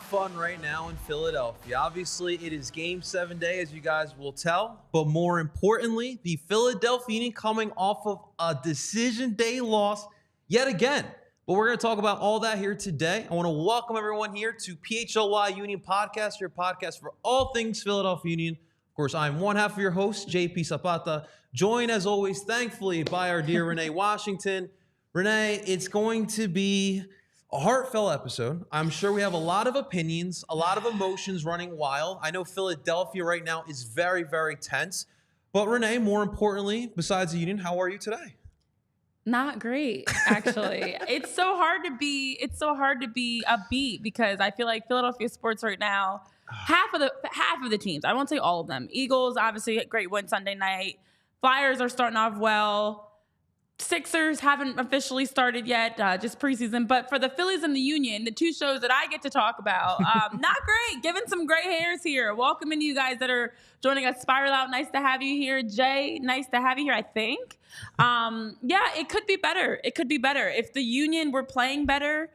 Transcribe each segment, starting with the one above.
Fun right now in Philadelphia. Obviously, it is Game 7 day, as you guys will tell. But more importantly, the Philadelphia Union coming off of a decision day loss yet again. But we're going to talk about all that here today. I want to welcome everyone here to PHLY Union Podcast, your podcast for all things Philadelphia Union. Of course, I'm one half of your host, JP Zapata, joined as always, thankfully, by our dear Renee Washington. Renee, it's going to be a heartfelt episode. I'm sure we have a lot of opinions, a lot of emotions running wild. I know Philadelphia right now is very, very tense. But Renee, more importantly, besides the Union, how are you today? Not great, actually. It's so hard to be upbeat because I feel like Philadelphia sports right now, half of the teams, I won't say all of them. Eagles, obviously, a great win Sunday night. Flyers are starting off well. Sixers haven't officially started yet, just preseason. But for the Phillies and the Union, the two shows that I get to talk about, not great. Giving some gray hairs here. Welcoming you guys that are joining us. Spiral Out, nice to have you here. Jay, nice to have you here, I think. Yeah, it could be better. It could be better. If the Union were playing better,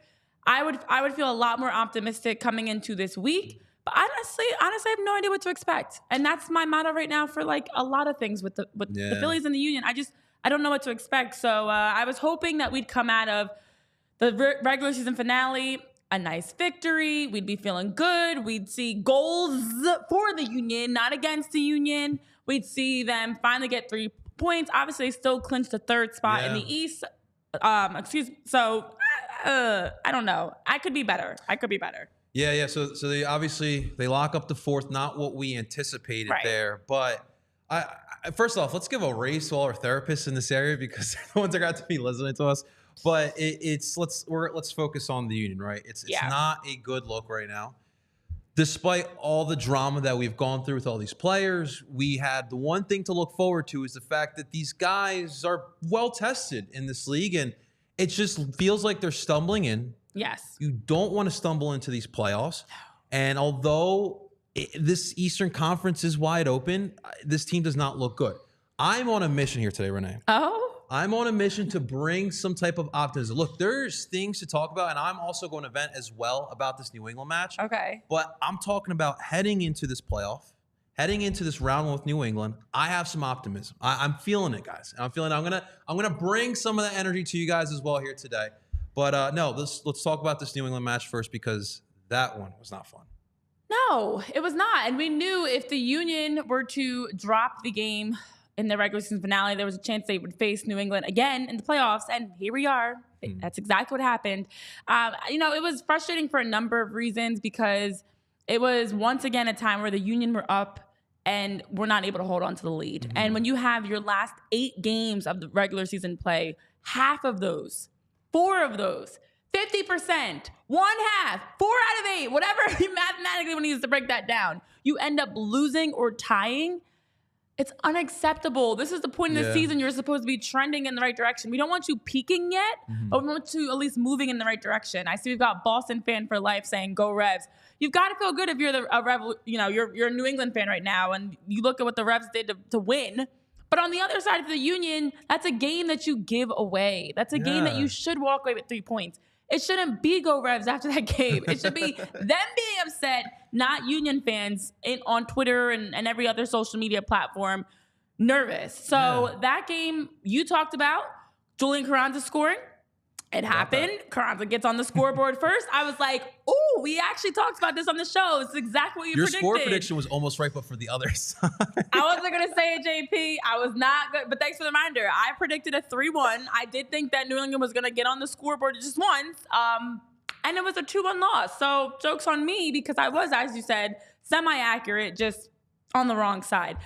I would feel a lot more optimistic coming into this week. But honestly, I have no idea what to expect. And that's my motto right now for like a lot of things with the Phillies and the Union. I don't know what to expect. So I was hoping that we'd come out of the regular season finale, a nice victory. We'd be feeling good. We'd see goals for the Union, not against the Union. We'd see them finally get 3 points. Obviously, they still clinched the third spot in the East. So I don't know. I could be better. Yeah. So they lock up the fourth. Not what we anticipated there, but. First off, let's give a raise to all our therapists in this area because they're the ones that got to be listening to us. But let's focus on the Union, right? It's not a good look right now. Despite all the drama that we've gone through with all these players, we had the one thing to look forward to is the fact that these guys are well tested in this league, and it just feels like they're stumbling in. Yes. You don't want to stumble into these playoffs. And although this Eastern Conference is wide open, this team does not look good. I'm on a mission here today, Renee. Oh? I'm on a mission to bring some type of optimism. Look, there's things to talk about, and I'm also going to vent as well about this New England match. Okay. But I'm talking about heading into this playoff, heading into this round one with New England. I have some optimism. I'm feeling it, guys. I'm gonna bring some of that energy to you guys as well here today. But no, let's talk about this New England match first because that one was not fun. No, it was not. And we knew if the Union were to drop the game in the regular season finale, there was a chance they would face New England again in the playoffs. And here we are. That's exactly what happened. It was frustrating for a number of reasons because it was once again a time where the Union were up and were not able to hold on to the lead. Mm-hmm. And when you have your last 8 games of the regular season play, 4 of those, 50%, 1/2, 4 out of 8, whatever mathematically one needs to break that down, you end up losing or tying. It's unacceptable. This is the point in the season you're supposed to be trending in the right direction. We don't want you peaking yet, but we want you at least moving in the right direction. I see we've got Boston fan for life saying "Go Revs." You've got to feel good if you're you're a New England fan right now, and you look at what the Revs did to win. But on the other side of the Union, that's a game that you give away. That's a game that you should walk away with 3 points. It shouldn't be Go Revs after that game. It should be them being upset, not Union fans on Twitter and every other social media platform nervous. So that game you talked about, Julian Carranza scoring, it happened. Carranza gets on the scoreboard first. I was like, ooh, we actually talked about this on the show. It's exactly what you predicted. Your score prediction was almost right, but for the other side. I wasn't going to say it, JP. I was not good. But thanks for the reminder. I predicted a 3-1. I did think that New England was going to get on the scoreboard just once. And it was a 2-1 loss. So joke's on me because I was, as you said, semi-accurate. Just on the wrong side.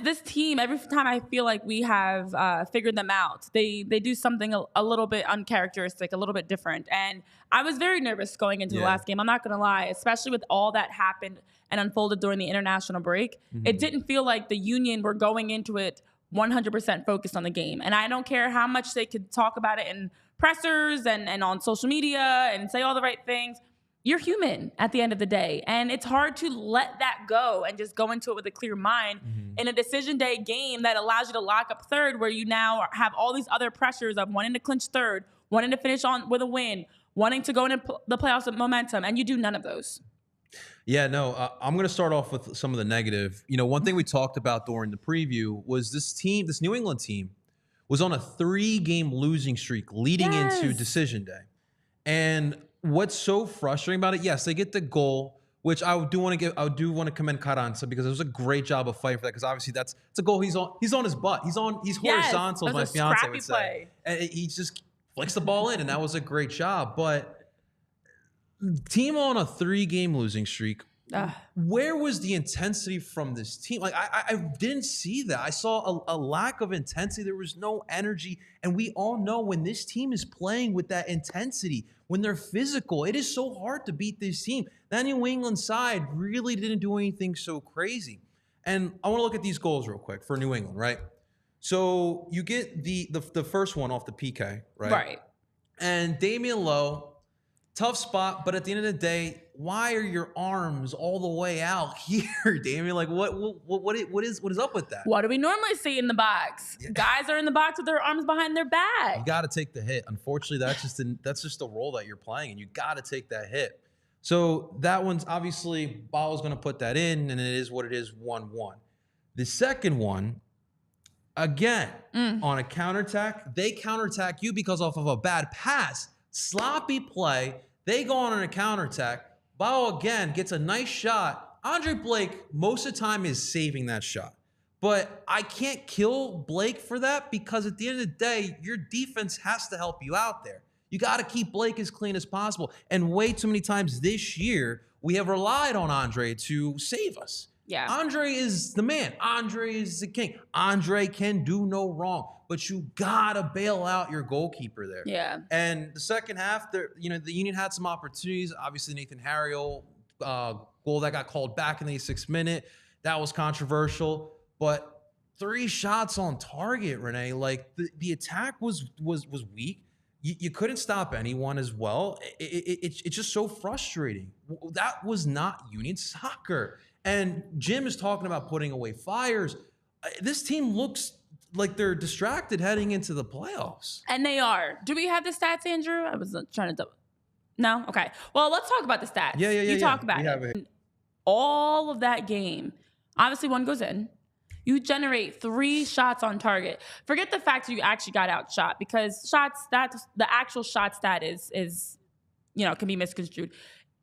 This team, every time I feel like we have figured them out, they do something a little bit uncharacteristic, a little bit different. And I was very nervous going into the last game. I'm not going to lie, especially with all that happened and unfolded during the international break. It didn't feel like the Union were going into it 100% focused on the game. And I don't care how much they could talk about it in pressers and on social media and say all the right things. You're human at the end of the day. And it's hard to let that go and just go into it with a clear mind in a decision day game that allows you to lock up third, where you now have all these other pressures of wanting to clinch third, wanting to finish on with a win, wanting to go into the playoffs with momentum, and you do none of those. Yeah, no, I'm going to start off with some of the negative. You know, one thing we talked about during the preview was this New England team was on a 3-game losing streak leading into decision day. And what's so frustrating about it, yes, they get the goal, which I do want to commend Carranza, because it was a great job of fighting for that, because obviously it's a goal. He's on his butt. He's horizontal, as my fiance would say. And he just flicks the ball in, and that was a great job. But team on a 3-game losing streak. Where was the intensity from this team? Like, I didn't see that. I saw a lack of intensity. There was no energy. And we all know when this team is playing with that intensity, when they're physical, it is so hard to beat this team. That New England side really didn't do anything so crazy. And I want to look at these goals real quick for New England, right? So you get the first one off the PK, right? Right. And Damian Lowe, tough spot, but at the end of the day, why are your arms all the way out here, Damian? Like, what is up with that? What do we normally see in the box? Yeah. Guys are in the box with their arms behind their back. You got to take the hit. Unfortunately, that's just the role that you're playing, and you got to take that hit. So that one's obviously Ball's going to put that in, and it is what it is, 1-1. The second one, again, on a counterattack, they counterattack you because off of a bad pass, sloppy play. They go on a counterattack. Ball again gets a nice shot. Andre Blake, most of the time, is saving that shot. But I can't kill Blake for that, because at the end of the day, your defense has to help you out there. You got to keep Blake as clean as possible. And way too many times this year, we have relied on Andre to save us. Yeah. Andre is the man. Andre is the king. Andre can do no wrong, but you gotta bail out your goalkeeper there. Yeah. And the second half, the Union had some opportunities. Obviously, Nathan Harriel goal that got called back in the 86th minute. That was controversial, but 3 shots on target, Renee. Like, the attack was weak. You couldn't stop anyone as well. It's just so frustrating. That was not Union soccer. And Jim is talking about putting away fires. This team looks like they're distracted heading into the playoffs. And they are. Do we have the stats, Andrew? I was trying to double. No? Okay. Well, let's talk about the stats. Yeah. You talk about it. All of that game, obviously one goes in. You generate 3 shots on target. Forget the fact that you actually got outshot, because the actual shot stat is can be misconstrued.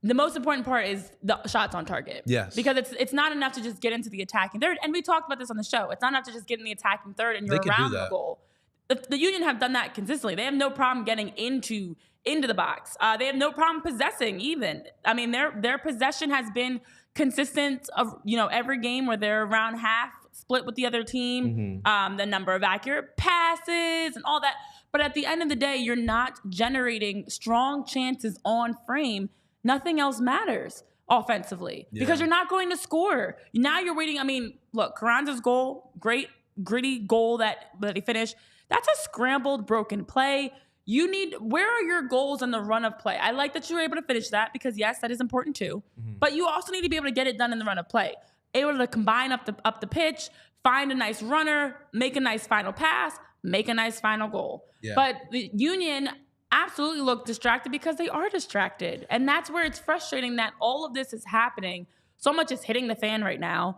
The most important part is the shots on target. Yes. Because it's not enough to just get into the attacking third. And we talked about this on the show. It's not enough to just get in the attacking third and you're around the goal. The Union have done that consistently. They have no problem getting into the box. They have no problem possessing even. I mean, their possession has been consistent of, every game where they're around half split with the other team, the number of accurate passes and all that. But at the end of the day, you're not generating strong chances on frame. Nothing else matters offensively because you're not going to score. Now you're waiting. I mean, look, Carranza's goal, great, gritty goal that he finished. That's a scrambled, broken play. Where are your goals in the run of play? I like that you were able to finish that because, yes, that is important too. But you also need to be able to get it done in the run of play. Able to combine up the pitch, find a nice runner, make a nice final pass, make a nice final goal. Yeah. But the Union absolutely look distracted because they are distracted. And that's where it's frustrating that all of this is happening. So much is hitting the fan right now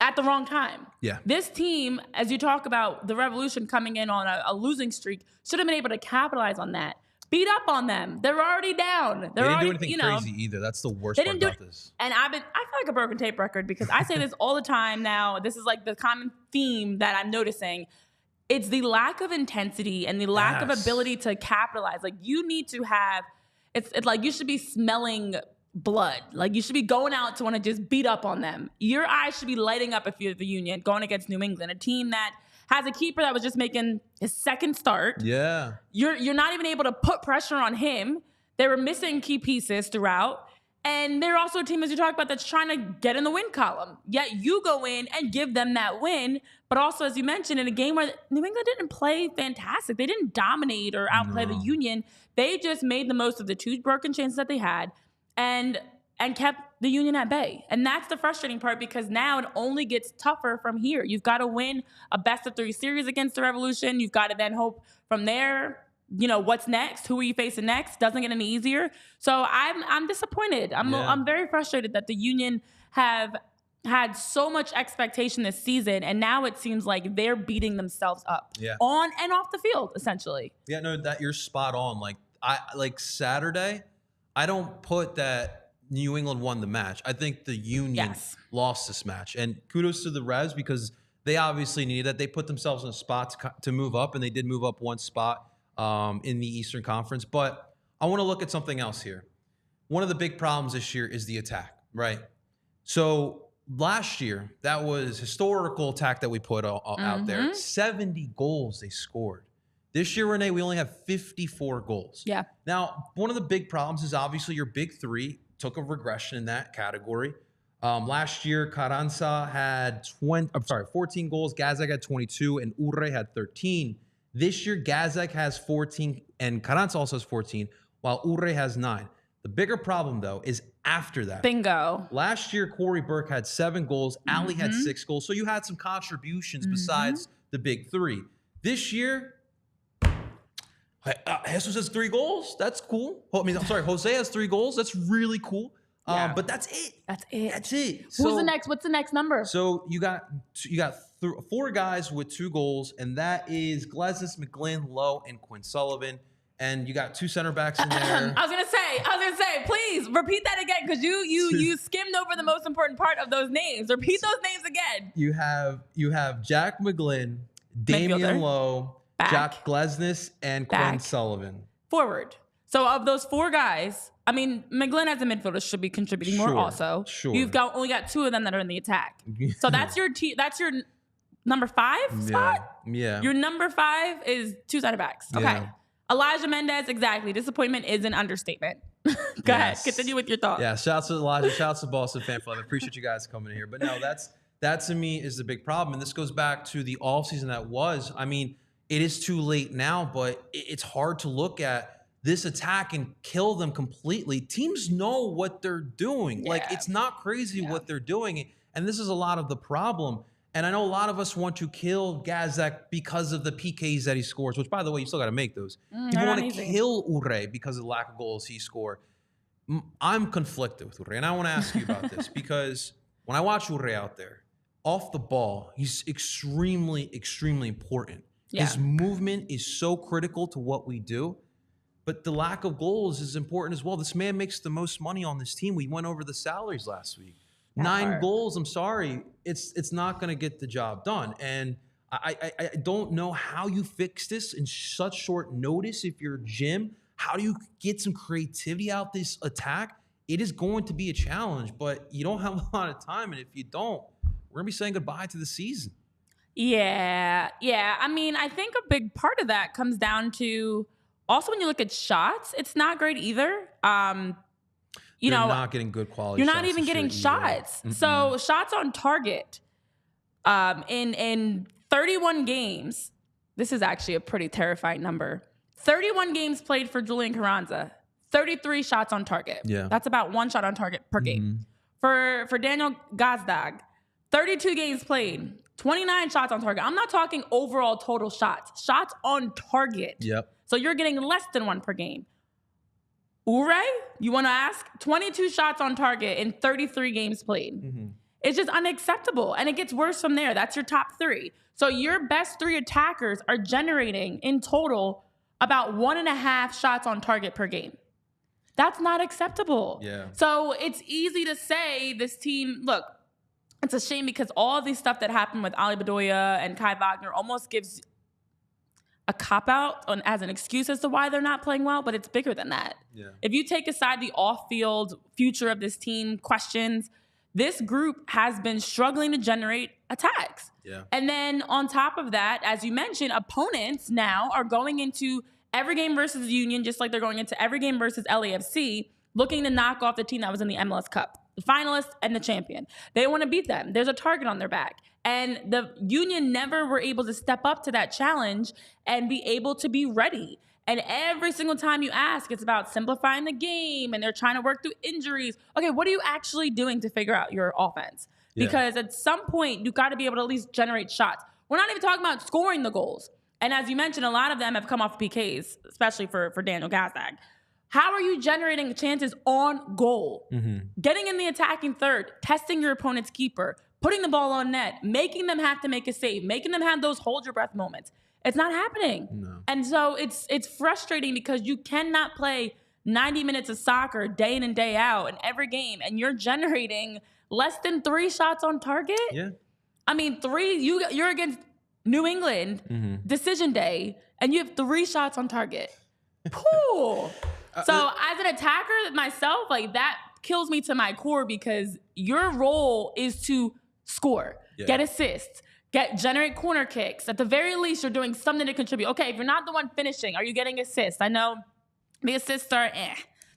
at the wrong time. Yeah. This team, as you talk about the Revolution coming in on a losing streak, should have been able to capitalize on that. Beat up on them. They're already down. They didn't do anything crazy either. That's the worst part about this. And I feel like a broken tape record because I say this all the time now. This is like the common theme that I'm noticing. It's the lack of intensity and the lack of ability to capitalize. Like you need to have, it's like you should be smelling blood. Like, you should be going out to want to just beat up on them. Your eyes should be lighting up if you're the Union going against New England, a team that has a keeper that was just making his second start. Yeah. You're not even able to put pressure on him. They were missing key pieces throughout. And they're also a team, as you talked about, that's trying to get in the win column. Yet you go in and give them that win. But also, as you mentioned, in a game where New England didn't play fantastic. They didn't dominate or outplay the Union. They just made the most of the 2 broken chances that they had and kept the Union at bay. And that's the frustrating part, because now it only gets tougher from here. You've got to win a best-of-3 series against the Revolution. You've got to then hope from there, what's next? Who are you facing next? Doesn't get any easier. So I'm disappointed. I'm very frustrated that the Union have had so much expectation this season, and now it seems like they're beating themselves up on and off the field, essentially. Yeah, no, that you're spot on. Like Saturday, I don't put that New England won the match. I think the Union lost this match. And kudos to the Revs, because they obviously needed that. They put themselves in a spot to move up, and they did move up one spot in the Eastern Conference. But I want to look at something else here. One of the big problems this year is the attack, right? So last year, that was historical attack that we put out there. 70 goals they scored. This year, Renee, we only have 54 goals. Yeah. Now, one of the big problems is obviously your big 3 took a regression in that category. Last year, Carranza had 14 goals. Gazak had 22, and Urre had 13. This year, Gazak has 14, and Carranza also has 14, while Urre has 9. The bigger problem, though, is after that. Bingo. Last year, Corey Burke had 7 goals. Ali had 6 goals. So you had some contributions besides the big 3. This year, Jesus has 3 goals. That's cool. Jose has 3 goals. That's really cool. But that's it. That's it. That's it. Who's the next? What's the next number? So you got 4 guys with 2 goals, and that is Glesnes, McGlynn, Lowe, and Quinn Sullivan. And you got 2 center backs in there. I was gonna say, please repeat that again, because you skimmed over the most important part of those names. Repeat those names again. You have Jack McGlynn, Damian Lowe, Jack Glesnes, and Quinn Sullivan. Forward. So of those 4 guys, I mean, McGlynn as a midfielder should be contributing more also. Sure. You've only got 2 of them that are in the attack. So that's your number 5 spot? Yeah. Your number 5 is 2 center backs. Okay. Yeah. Elijah Mendez, exactly. Disappointment is an understatement. Go ahead. Continue with your thoughts. Yeah, shouts to Elijah, shouts to Boston Fan Club. I appreciate you guys coming in here. But no, that to me is the big problem. And this goes back to the offseason that was. I mean, it is too late now, but it's hard to look at this attack and kill them completely. Teams know what they're doing. Yeah. Like, it's not crazy what they're doing. And this is a lot of the problem. And I know a lot of us want to kill Gazak because of the PKs that he scores, which, by the way, you still got to make those. People want to kill Urre because of the lack of goals he scored. I'm conflicted with Urre, and I want to ask you about this, because when I watch Urre out there, off the ball, he's extremely, extremely important. Yeah. His movement is so critical to what we do, but the lack of goals is important as well. This man makes the most money on this team. We went over the salaries last week. 9 goals, I'm sorry, it's not going to get the job done. And I don't know how you fix this in such short notice. If you're Jim, how do you get some creativity out this attack? It is going to be a challenge, but you don't have a lot of time. And if you don't, we're going to be saying goodbye to the season. Yeah. I mean, I think a big part of that comes down to also when you look at shots, it's not great either. You're not getting good quality shots. You're not even getting shots. Mm-hmm. So shots on target in 31 games, this is actually a pretty terrifying number. 31 games played for Julian Carranza, 33 shots on target. Yeah. That's about 1 shot on target per game. For Daniel Gazdag, 32 games played, 29 shots on target. I'm not talking overall total shots. Shots on target. Yep. So you're getting less than 1 per game. Urre, you want to ask? 22 shots on target in 33 games played. Mm-hmm. It's just unacceptable. And it gets worse from there. That's your top 3. So your best 3 attackers are generating in total about 1.5 shots on target per game. That's not acceptable. Yeah. So it's easy to say this team, look, it's a shame because all of these stuff that happened with Ali Bedoya and Kai Wagner almost gives a cop-out as an excuse as to why they're not playing well, but it's bigger than that. Yeah. If you take aside the off-field future of this team questions, this group has been struggling to generate attacks. Yeah. And then on top of that, as you mentioned, opponents now are going into every game versus Union, just like they're going into every game versus LAFC, looking to knock off the team that was in the MLS Cup, the finalist and the champion. They want to beat them. There's a target on their back. And the Union never were able to step up to that challenge and be able to be ready. And every single time you ask, it's about simplifying the game, and they're trying to work through injuries. Okay, what are you actually doing to figure out your offense? Because at some point, you got to be able to at least generate shots. We're not even talking about scoring the goals. And as you mentioned, a lot of them have come off PKs, especially for Daniel Gazdag. How are you generating chances on goal? Getting in the attacking third, testing your opponent's keeper, putting the ball on net, making them have to make a save, making them have those hold your breath moments. It's not happening. No. And so it's frustrating because you cannot play 90 minutes of soccer day in and day out in every game, and you're generating less than 3 shots on target. Yeah. I mean, 3, you're against New England, decision day, and you have 3 shots on target. Pooh. So as an attacker myself, like that kills me to my core because your role is to score, get assists, generate corner kicks. At the very least, you're doing something to contribute. Okay, if you're not the one finishing, are you getting assists? I know the assists are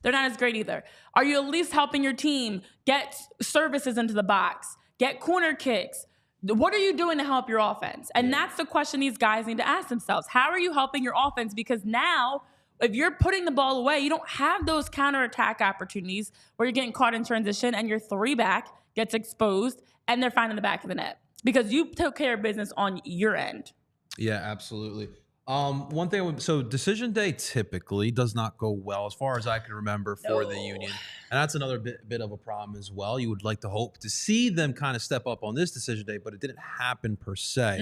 they're not as great either. Are you at least helping your team get services into the box, get corner kicks? What are you doing to help your offense? And that's the question these guys need to ask themselves. How are you helping your offense? Because now, if you're putting the ball away, you don't have those counterattack opportunities where you're getting caught in transition and your 3-back gets exposed and they're finding the back of the net because you took care of business on your end. Yeah, absolutely. One thing, so decision day typically does not go well as far as I can remember for the Union. And that's another bit of a problem as well. You would like to hope to see them kind of step up on this decision day, but it didn't happen per se.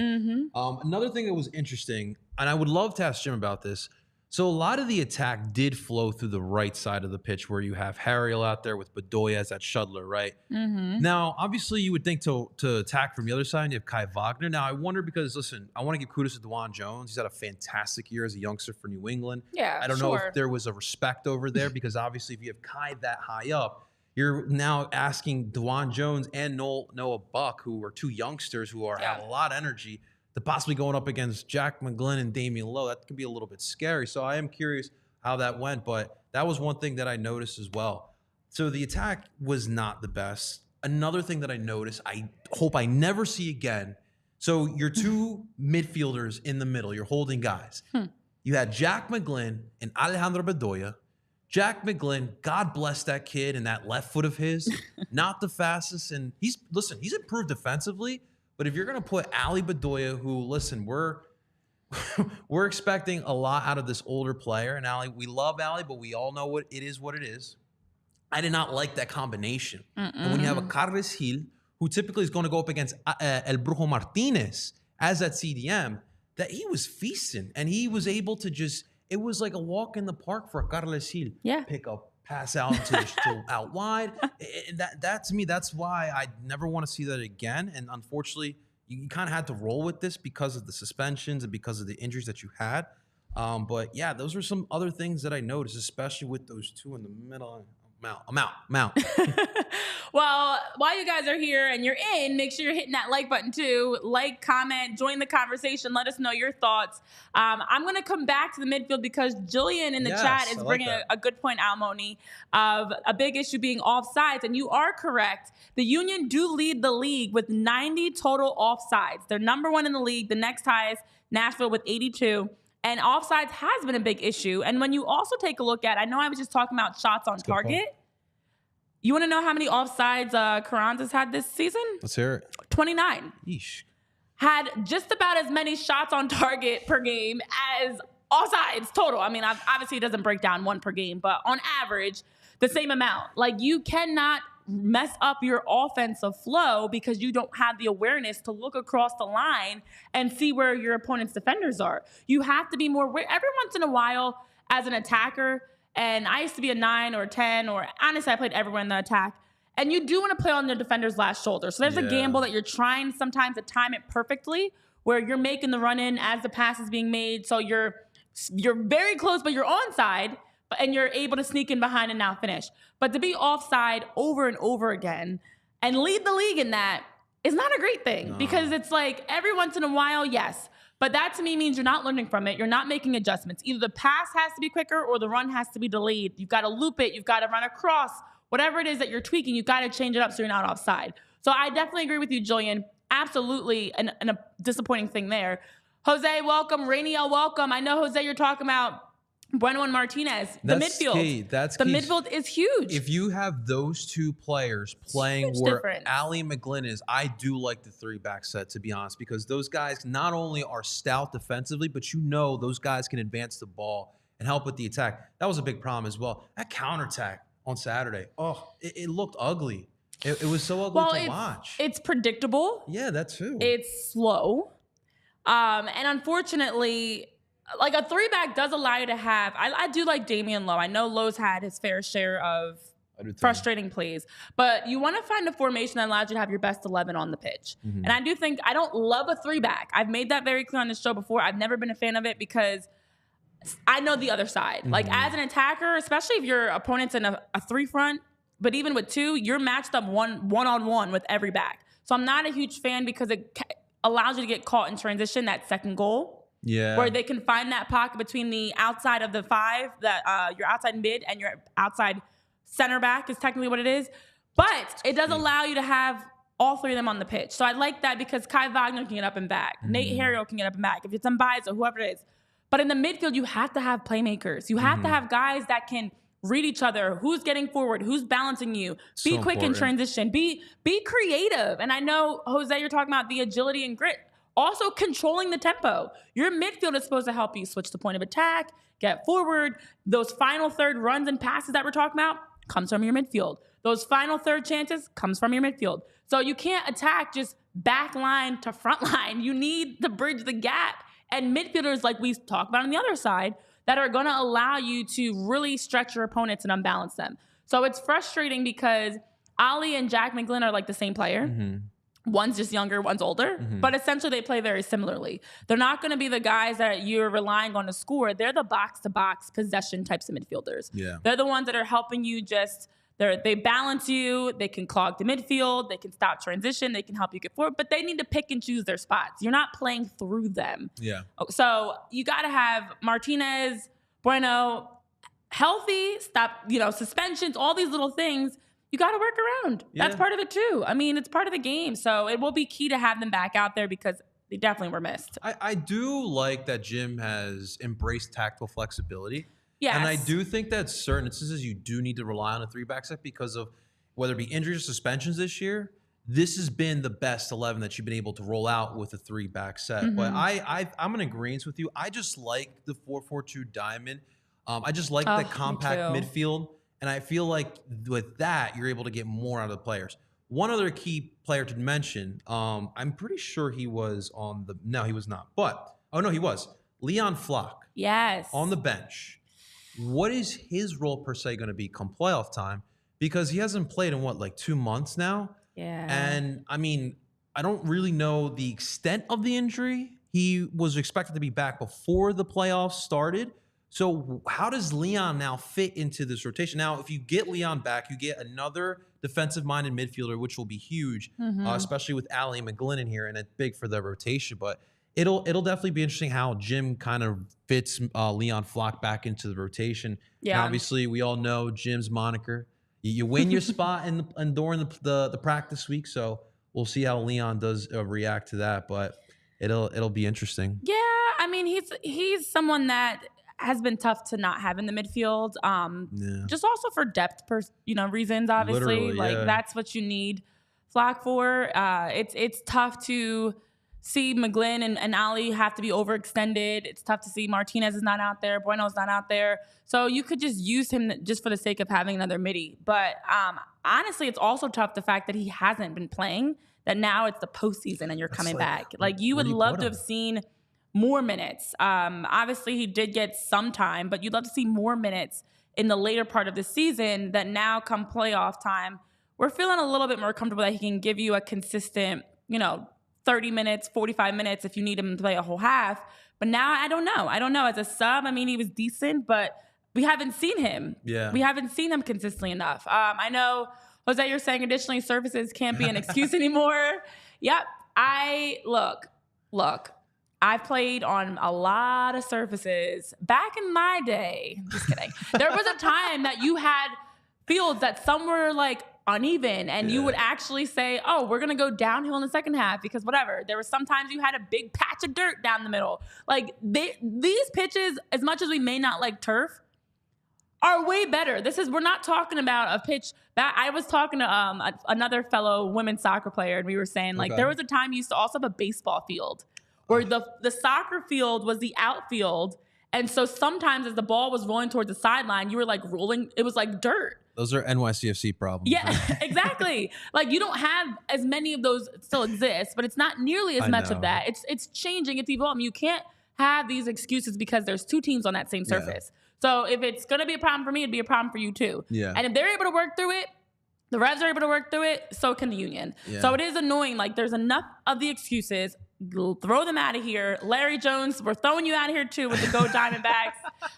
Another thing that was interesting, and I would love to ask Jim about this. So a lot of the attack did flow through the right side of the pitch where you have Harriel out there with Bedoya as that shuttler, right? Now, obviously, you would think to attack from the other side, you have Kai Wagner. Now, I wonder because, listen, I want to give kudos to DeJuan Jones. He's had a fantastic year as a youngster for New England. Yeah, I don't know if there was a respect over there because, obviously, if you have Kai that high up, you're now asking DeJuan Jones and Noah Buck, who are 2 youngsters who have a lot of energy, to possibly going up against Jack McGlynn and Damian Lowe. That could be a little bit scary. So I am curious how that went, but that was one thing that I noticed as well. So the attack was not the best. Another thing that I noticed, I hope I never see again. So your 2 midfielders in the middle, your holding guys. You had Jack McGlynn and Alejandro Bedoya. Jack McGlynn, God bless that kid and that left foot of his, not the fastest. And he's improved defensively. But if you're going to put Ali Bedoya, who, listen, we're expecting a lot out of this older player. And Ali, we love Ali, but we all know what it is. I did not like that combination. And when you have a Carles Gil, who typically is going to go up against El Brujo Martinez as that CDM, that he was feasting. And he was able to it was like a walk in the park for Carles Gil. Yeah. Pick up, pass out to out wide. And that to me, that's why I never want to see that again. And unfortunately, you kind of had to roll with this because of the suspensions and because of the injuries that you had. But yeah, those are some other things that I noticed, especially with those 2 in the middle. I'm out. Well, while you guys are here and you're in, make sure you're hitting that like button too. Like, comment, join the conversation. Let us know your thoughts. I'm going to come back to the midfield because Jillian in the chat is bringing a good point out, Moni, of a big issue being offsides. And you are correct. The Union do lead the league with 90 total offsides. They're number 1 in the league. The next highest, Nashville with 82. And offsides has been a big issue. And when you also take a look at, I know I was just talking about shots on target. You want to know how many offsides Carranza's had this season? Let's hear it. 29. Yeesh. Had just about as many shots on target per game as offsides total. I mean, obviously it doesn't break down 1 per game, but on average, the same amount. Like, you cannot mess up your offensive flow because you don't have the awareness to look across the line and see where your opponent's defenders are. You have to be more aware. Every once in a while, as an attacker, and I used to be a 9 or 10, or honestly, I played everywhere in the attack, and you do want to play on the defender's last shoulder. So there's a gamble that you're trying sometimes to time it perfectly where you're making the run in as the pass is being made. So you're very close, but you're onside, and you're able to sneak in behind and now finish. But to be offside over and over again and lead the league in that is not a great thing, because it's like every once in a while, yes. But that to me means you're not learning from it. You're not making adjustments. Either the pass has to be quicker or the run has to be delayed. You've got to loop it. You've got to run across. Whatever it is that you're tweaking, you've got to change it up so you're not offside. So I definitely agree with you, Jillian. Absolutely a disappointing thing there. Jose, welcome. Rainiel, welcome. I know, Jose, you're talking about Bueno and Martinez. That's midfield. Key. That's the key. midfield is huge. If you have those two players playing where Allie McGlynn is, I do like the 3-back set, to be honest, because those guys not only are stout defensively, but you know those guys can advance the ball and help with the attack. That was a big problem as well. That counterattack on Saturday, it looked ugly. It was so ugly to watch. It's predictable. Yeah, that too. It's slow. And unfortunately, like a 3-back does allow you to have, I do like Damian Lowe. I know Lowe's had his fair share of frustrating plays, but you want to find a formation that allows you to have your best 11 on the pitch. And I do think, I don't love a 3-back. I've made that very clear on this show before. I've never been a fan of it because I know the other side. Like as an attacker, especially if your opponent's in a 3-front, but even with 2, you're matched up one-on-one with every back. So I'm not a huge fan because it allows you to get caught in transition, that second goal. Yeah. Where they can find that pocket between the outside of the 5, that your outside mid and your outside center back is technically what it is. But it does allow you to have all 3 of them on the pitch. So I like that because Kai Wagner can get up and back. Nate Harriel can get up and back. If it's Mbaizo, whoever it is. But in the midfield, you have to have playmakers. You have to have guys that can read each other. Who's getting forward? Who's balancing you? Be quick in transition. Be creative. And I know, Jose, you're talking about the agility and grit. Also controlling the tempo. Your midfield is supposed to help you switch the point of attack, get forward. Those final third runs and passes that we're talking about comes from your midfield. Those final third chances comes from your midfield. So you can't attack just back line to front line. You need to bridge the gap. And midfielders, like we talked about on the other side, that are going to allow you to really stretch your opponents and unbalance them. So it's frustrating because Ali and Jack McGlynn are like the same player. One's just younger, one's older, but essentially they play very similarly. They're not going to be the guys that you're relying on to score. They're the box-to-box possession types of midfielders. Yeah. They're the ones that are helping you they balance you, they can clog the midfield, they can stop transition, they can help you get forward, but they need to pick and choose their spots. You're not playing through them. Yeah. So you got to have Martinez, Bueno, healthy, stop, suspensions, all these little things. You got to work around. Yeah. That's part of it too. I mean, it's part of the game. So it will be key to have them back out there because they definitely were missed. I do like that Jim has embraced tactical flexibility. Yes. And I do think that certain instances you do need to rely on a 3-back set because of whether it be injuries or suspensions this year. This has been the best 11 that you've been able to roll out with a 3-back set. But I'm in agreement with you. I just like the 4-4-2 diamond. I just like the compact midfield. And I feel like with that, you're able to get more out of the players. One other key player to mention, I'm pretty sure he was on the... No, he was not. But, he was. Leon Flock. Yes. On the bench. What is his role per se going to be come playoff time? Because he hasn't played in 2 months now? Yeah. And, I mean, I don't really know the extent of the injury. He was expected to be back before the playoffs started. So how does Leon now fit into this rotation? Now, if you get Leon back, you get another defensive-minded midfielder, which will be huge, especially with Allie McGlynn in here, and it's big for the rotation. But it'll definitely be interesting how Jim kind of fits Leon Flock back into the rotation. Yeah. And obviously, we all know Jim's moniker. You win your spot during the practice week, so we'll see how Leon does react to that. But it'll be interesting. Yeah, I mean, he's someone that has been tough to not have in the midfield. Just also for depth, reasons. Obviously, that's what you need Flock for. It's tough to see McGlynn and Ali have to be overextended. It's tough to see Martinez is not out there, Bueno's not out there. So you could just use him just for the sake of having another midi. But honestly, it's also tough the fact that he hasn't been playing. That now it's the postseason and you're coming back. You would love to have seen more minutes. Obviously, he did get some time, but you'd love to see more minutes in the later part of the season that now come playoff time, we're feeling a little bit more comfortable that he can give you a consistent, 30 minutes, 45 minutes if you need him to play a whole half. But now I don't know. As a sub, I mean, he was decent, but we haven't seen him. Yeah. We haven't seen him consistently enough. I know, Jose, you're saying additionally surfaces can't be an excuse anymore. Yep. Look, I've played on a lot of surfaces back in my day. Just kidding. There was a time that you had fields that some were like uneven and you would actually say, oh, we're going to go downhill in the second half because whatever. There was sometimes you had a big patch of dirt down the middle. Like these pitches, as much as we may not like turf, are way better. We're not talking about a pitch that I was talking to another fellow women's soccer player and we were saying like there was a time you used to also have a baseball field where the soccer field was the outfield. And so sometimes as the ball was rolling towards the sideline, you were like rolling, it was like dirt. Those are NYCFC problems. Yeah, exactly. Like you don't have as many of those still exist, but it's not nearly as much of that. It's changing, it's evolving. You can't have these excuses because there's two teams on that same surface. So if it's going to be a problem for me, it'd be a problem for you too. Yeah. And if they're able to work through it, the Revs are able to work through it, so can the Union. Yeah. So it is annoying. Like there's enough of the excuses. Throw them out of here. Larry Jones, we're throwing you out of here too with the Go Diamondbacks.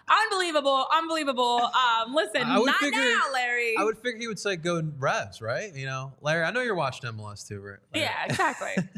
Unbelievable. Listen, not now, Larry. I would figure he would say go Revs, right? You know, Larry, I know you're watching MLS too, right? Larry? Yeah, exactly.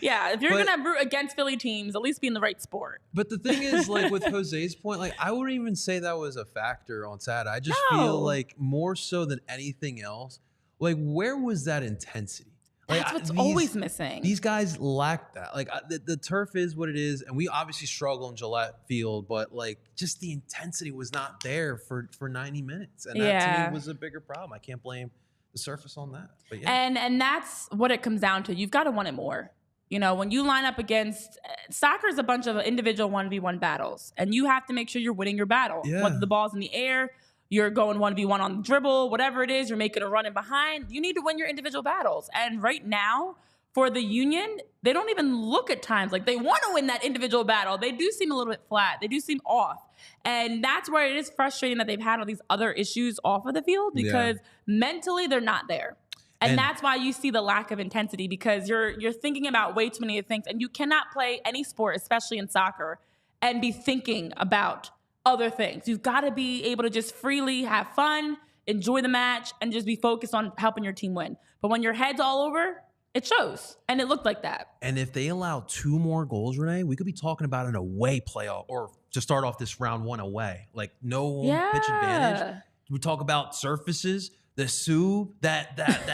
Yeah, if you're going to root against Philly teams, at least be in the right sport. But the thing is, like with Jose's point, like I wouldn't even say that was a factor on Saturday. I just feel like more so than anything else, like where was that intensity? Like, that's what's always missing. These guys lack that. Like the turf is what it is, and we obviously struggle in Gillette Field, but like just the intensity was not there for 90 minutes, and that to me was a bigger problem. I can't blame the surface on that. But and that's what it comes down to. You've got to want it more. You know, when you line up against soccer is a bunch of individual 1v1 battles, and you have to make sure you're winning your battle. Yeah. Whether the ball's in the air, you're going 1v1 on the dribble, whatever it is, you're making a run in behind. You need to win your individual battles. And right now, for the Union, they don't even look at times like they want to win that individual battle. They do seem a little bit flat. They do seem off. And that's where it is frustrating that they've had all these other issues off of the field because mentally they're not there. And that's why you see the lack of intensity because you're thinking about way too many things. And you cannot play any sport, especially in soccer, and be thinking about other things. You've got to be able to just freely have fun, enjoy the match, and just be focused on helping your team win. But when your head's all over, it shows. And it looked like that. And if they allow 2 more goals, Renee, we could be talking about an away playoff or to start off this round 1 away. Like no home pitch advantage. We talk about surfaces, the Sioux, the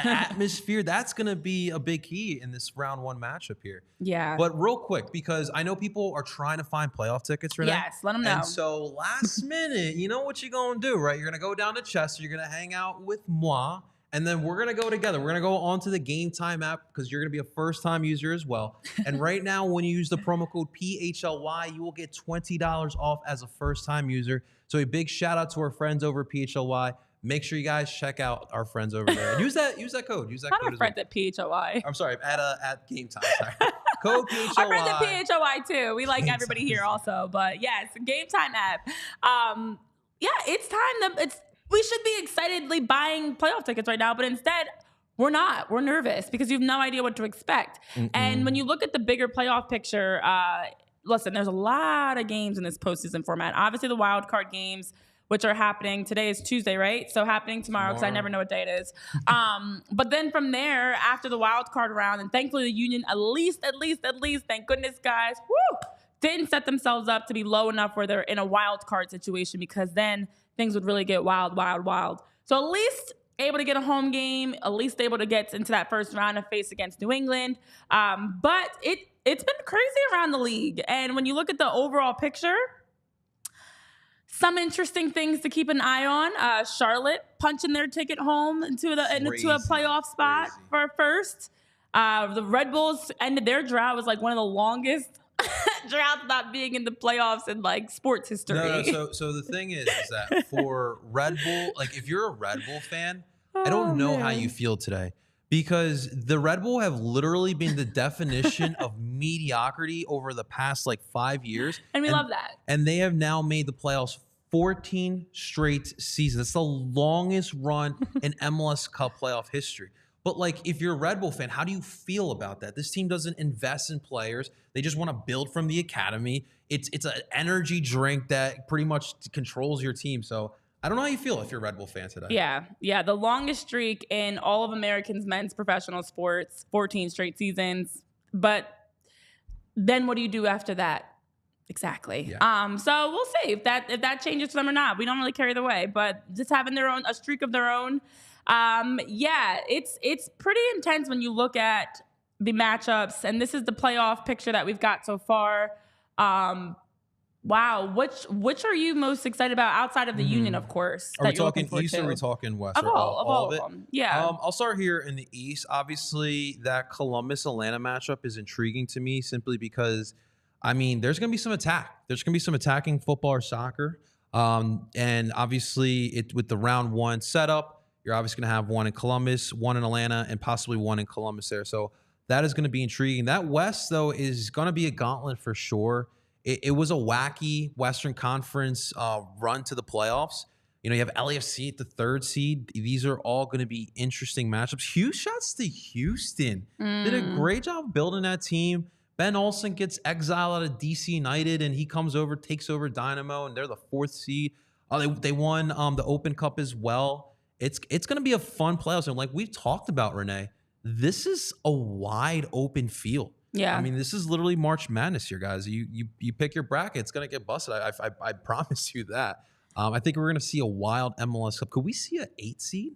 atmosphere, that's going to be a big key in this round 1 matchup here. Yeah. But real quick, because I know people are trying to find playoff tickets right now. Yes, let them know. And so last minute, you know what you're going to do, right? You're going to go down to Chester. You're going to hang out with moi. And then we're going to go together. We're going to go onto the Game Time app because you're going to be a first-time user as well. And right now, when you use the promo code PHLY, you will get $20 off as a first-time user. So a big shout-out to our friends over at PHLY. Make sure you guys check out our friends over there. And use that code. Use that code. Our friends at PHLY. I'm sorry, at Game Time. Sorry. Code PHLY. Our friends at PHLY too. We like everybody here also. But yes, Game Time app. It's time. We should be excitedly buying playoff tickets right now, but instead we're not. We're nervous because you have no idea what to expect. And when you look at the bigger playoff picture, listen, there's a lot of games in this postseason format. Obviously the wild card games, which are happening. Today is Tuesday, right? So happening tomorrow because I never know what day it is. But then from there, after the wild card round, and thankfully the Union at least, thank goodness, guys, didn't set themselves up to be low enough where they're in a wild card situation because then things would really get wild. So at least able to get a home game, at least able to get into that first round of face against New England. But it's been crazy around the league. And when you look at the overall picture, some interesting things to keep an eye on. Charlotte punching their ticket home into a playoff spot for first. The Red Bulls ended their drought. It was like one of the longest droughts not being in the playoffs in like sports history. No. So the thing is that for Red Bull, like if you're a Red Bull fan, I don't know how you feel today because the Red Bull have literally been the definition of mediocrity over the past like 5 years. And we love that. And they have now made the playoffs 14 straight seasons. That's the longest run in MLS Cup playoff history. But like, if you're a Red Bull fan, how do you feel about that? This team doesn't invest in players. They just want to build from the academy. It's an energy drink that pretty much controls your team. So I don't know how you feel if you're a Red Bull fan today. Yeah. The longest streak in all of Americans' men's professional sports, 14 straight seasons. But then what do you do after that? Exactly. Yeah. So we'll see if that changes for them or not. We don't really care either way, but just having a streak of their own. It's pretty intense when you look at the matchups, and this is the playoff picture that we've got so far. Wow, which are you most excited about outside of the Union, of course? Are we talking East or are we talking West? Of all of them. Yeah. I'll start here in the East. Obviously, that Columbus-Atlanta matchup is intriguing to me simply because, I mean, there's going to be some attack. There's going to be some attacking football or soccer. And obviously, with the round one setup, you're obviously going to have one in Columbus, one in Atlanta, and possibly one in Columbus there. So that is going to be intriguing. That West, though, is going to be a gauntlet for sure. It was a wacky Western Conference run to the playoffs. You know, you have LAFC at the 3rd seed. These are all going to be interesting matchups. Shots to Houston. Did a great job building that team. Ben Olsen gets exiled out of DC United, and he comes over, takes over Dynamo, and they're the 4th seed. They won the Open Cup as well. It's going to be a fun playoffs. And like we've talked about, Renee, this is a wide open field. Yeah. I mean, this is literally March Madness here, guys. You pick your bracket, it's going to get busted. I promise you that. I think we're going to see a wild MLS Cup. Could we see an 8 seed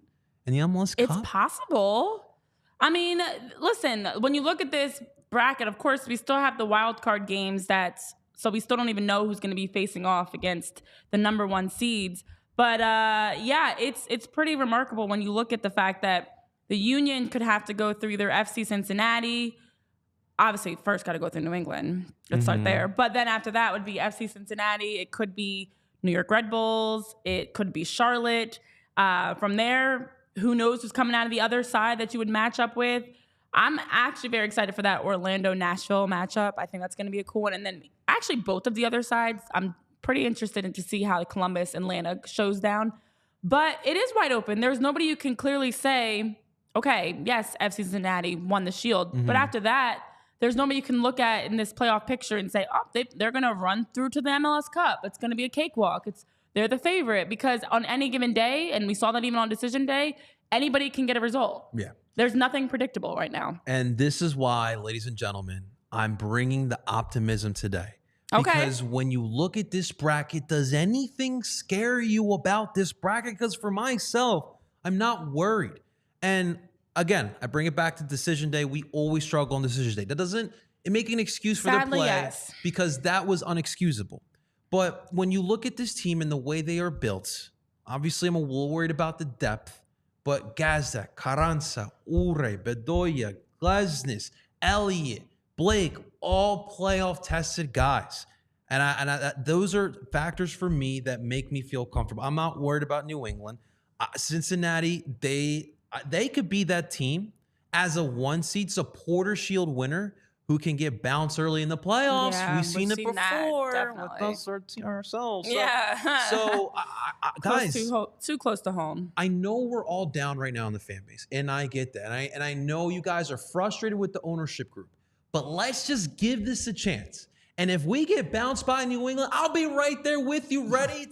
in the MLS Cup? It's possible. I mean, listen, when you look at this bracket, of course, we still have the wild card games so we still don't even know who's going to be facing off against the number 1 seeds. But it's pretty remarkable when you look at the fact that the Union could have to go through either FC Cincinnati. Obviously, first got to go through New England. Let's start there. But then after that would be FC Cincinnati. It could be New York Red Bulls. It could be Charlotte. From there, who knows who's coming out of the other side that you would match up with. I'm actually very excited for that Orlando-Nashville matchup. I think that's going to be a cool one. And then actually both of the other sides, I'm pretty interested in to see how Columbus and Atlanta shows down. But it is wide open. There's nobody you can clearly say, okay, yes, FC Cincinnati won the Shield. But after that, there's nobody you can look at in this playoff picture and say, oh, they're going to run through to the MLS Cup. It's going to be a cakewalk. They're the favorite because on any given day, and we saw that even on decision day, anybody can get a result. Yeah. There's nothing predictable right now. And this is why, ladies and gentlemen, I'm bringing the optimism today. Okay. Because when you look at this bracket, does anything scare you about this bracket? Because for myself, I'm not worried. And again, I bring it back to decision day. We always struggle on decision day. That doesn't make an excuse for Sadly, the play yes. because that was unexcusable. But when you look at this team and the way they are built, obviously I'm a little worried about the depth. But Gazda, Carranza, Ure, Bedoya, Glesnes, Elliott, Blake, all playoff tested guys. And those are factors for me that make me feel comfortable. I'm not worried about New England. Cincinnati, they could be that team as a 1 seed supporter shield winner who can get bounced early in the playoffs. Yeah, we've seen it before that, with us ourselves. Yeah. So, guys, too close to home. I know we're all down right now in the fan base, and I get that. And I know you guys are frustrated with the ownership group, but let's just give this a chance. And if we get bounced by New England, I'll be right there with you, ready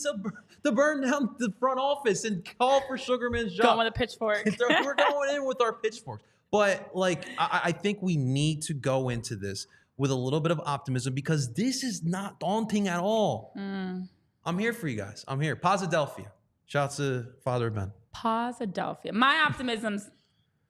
to burn down the front office and call for Sugarman's job. Going with a pitchfork. We're going in with our pitchforks. But like, I think we need to go into this with a little bit of optimism because this is not daunting at all. I'm here for you guys. I'm here. Posidelphia. Shouts to Father Ben. Posidelphia. My optimism's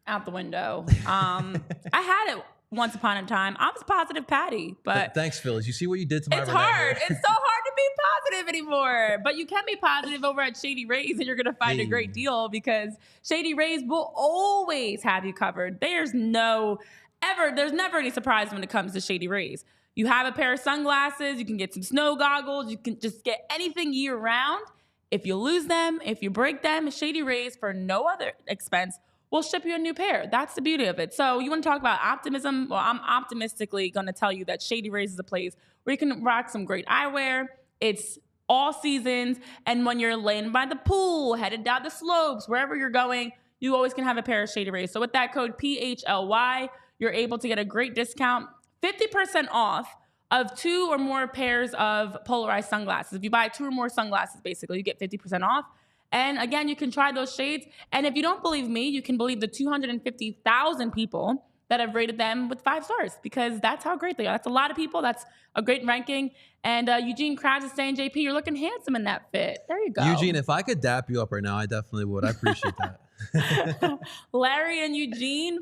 out the window. I had it once upon a time. I was positive Patty, but thanks, Phyllis. You see what you did to my It's Renee hard. here? It's so hard to be positive anymore. But you can be positive over at Shady Rays, and you're going to find a great deal because Shady Rays will always have you covered. There's never any surprise when it comes to Shady Rays. You have a pair of sunglasses, you can get some snow goggles, you can just get anything year round. If you lose them, if you break them, Shady Rays for no other expense will ship you a new pair. That's the beauty of it. So you want to talk about optimism? Well, I'm optimistically going to tell you that Shady Rays is a place where you can rock some great eyewear. It's all seasons. And when you're laying by the pool, headed down the slopes, wherever you're going, you always can have a pair of Shady Rays. So with that code PHLY, you're able to get a great discount, 50% off of 2 or more pairs of polarized sunglasses. If you buy 2 or more sunglasses, basically, you get 50% off. And again, you can try those shades. And if you don't believe me, you can believe the 250,000 people that have rated them with 5 stars, because that's how great they are. That's a lot of people. That's a great ranking. And Eugene Krabs is saying, JP, you're looking handsome in that fit. There you go. Eugene, if I could dap you up right now, I definitely would. I appreciate that. Larry and Eugene,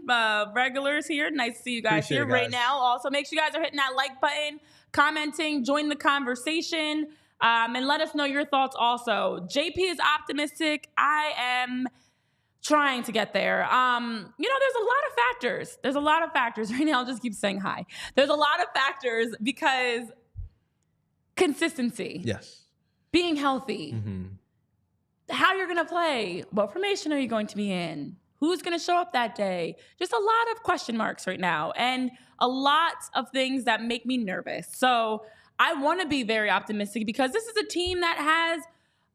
regulars here. Nice to see you guys Appreciate here it, guys. right now. Also, make sure you guys are hitting that like button, commenting, join the conversation, and let us know your thoughts also. JP is optimistic. I am trying to get there. There's a lot of factors. There's a lot of factors. Right now, I'll just keep saying hi. There's a lot of factors because consistency. Yes. Being healthy. How you're going to play. What formation are you going to be in? Who's going to show up that day? Just a lot of question marks right now and a lot of things that make me nervous. So I want to be very optimistic because this is a team that has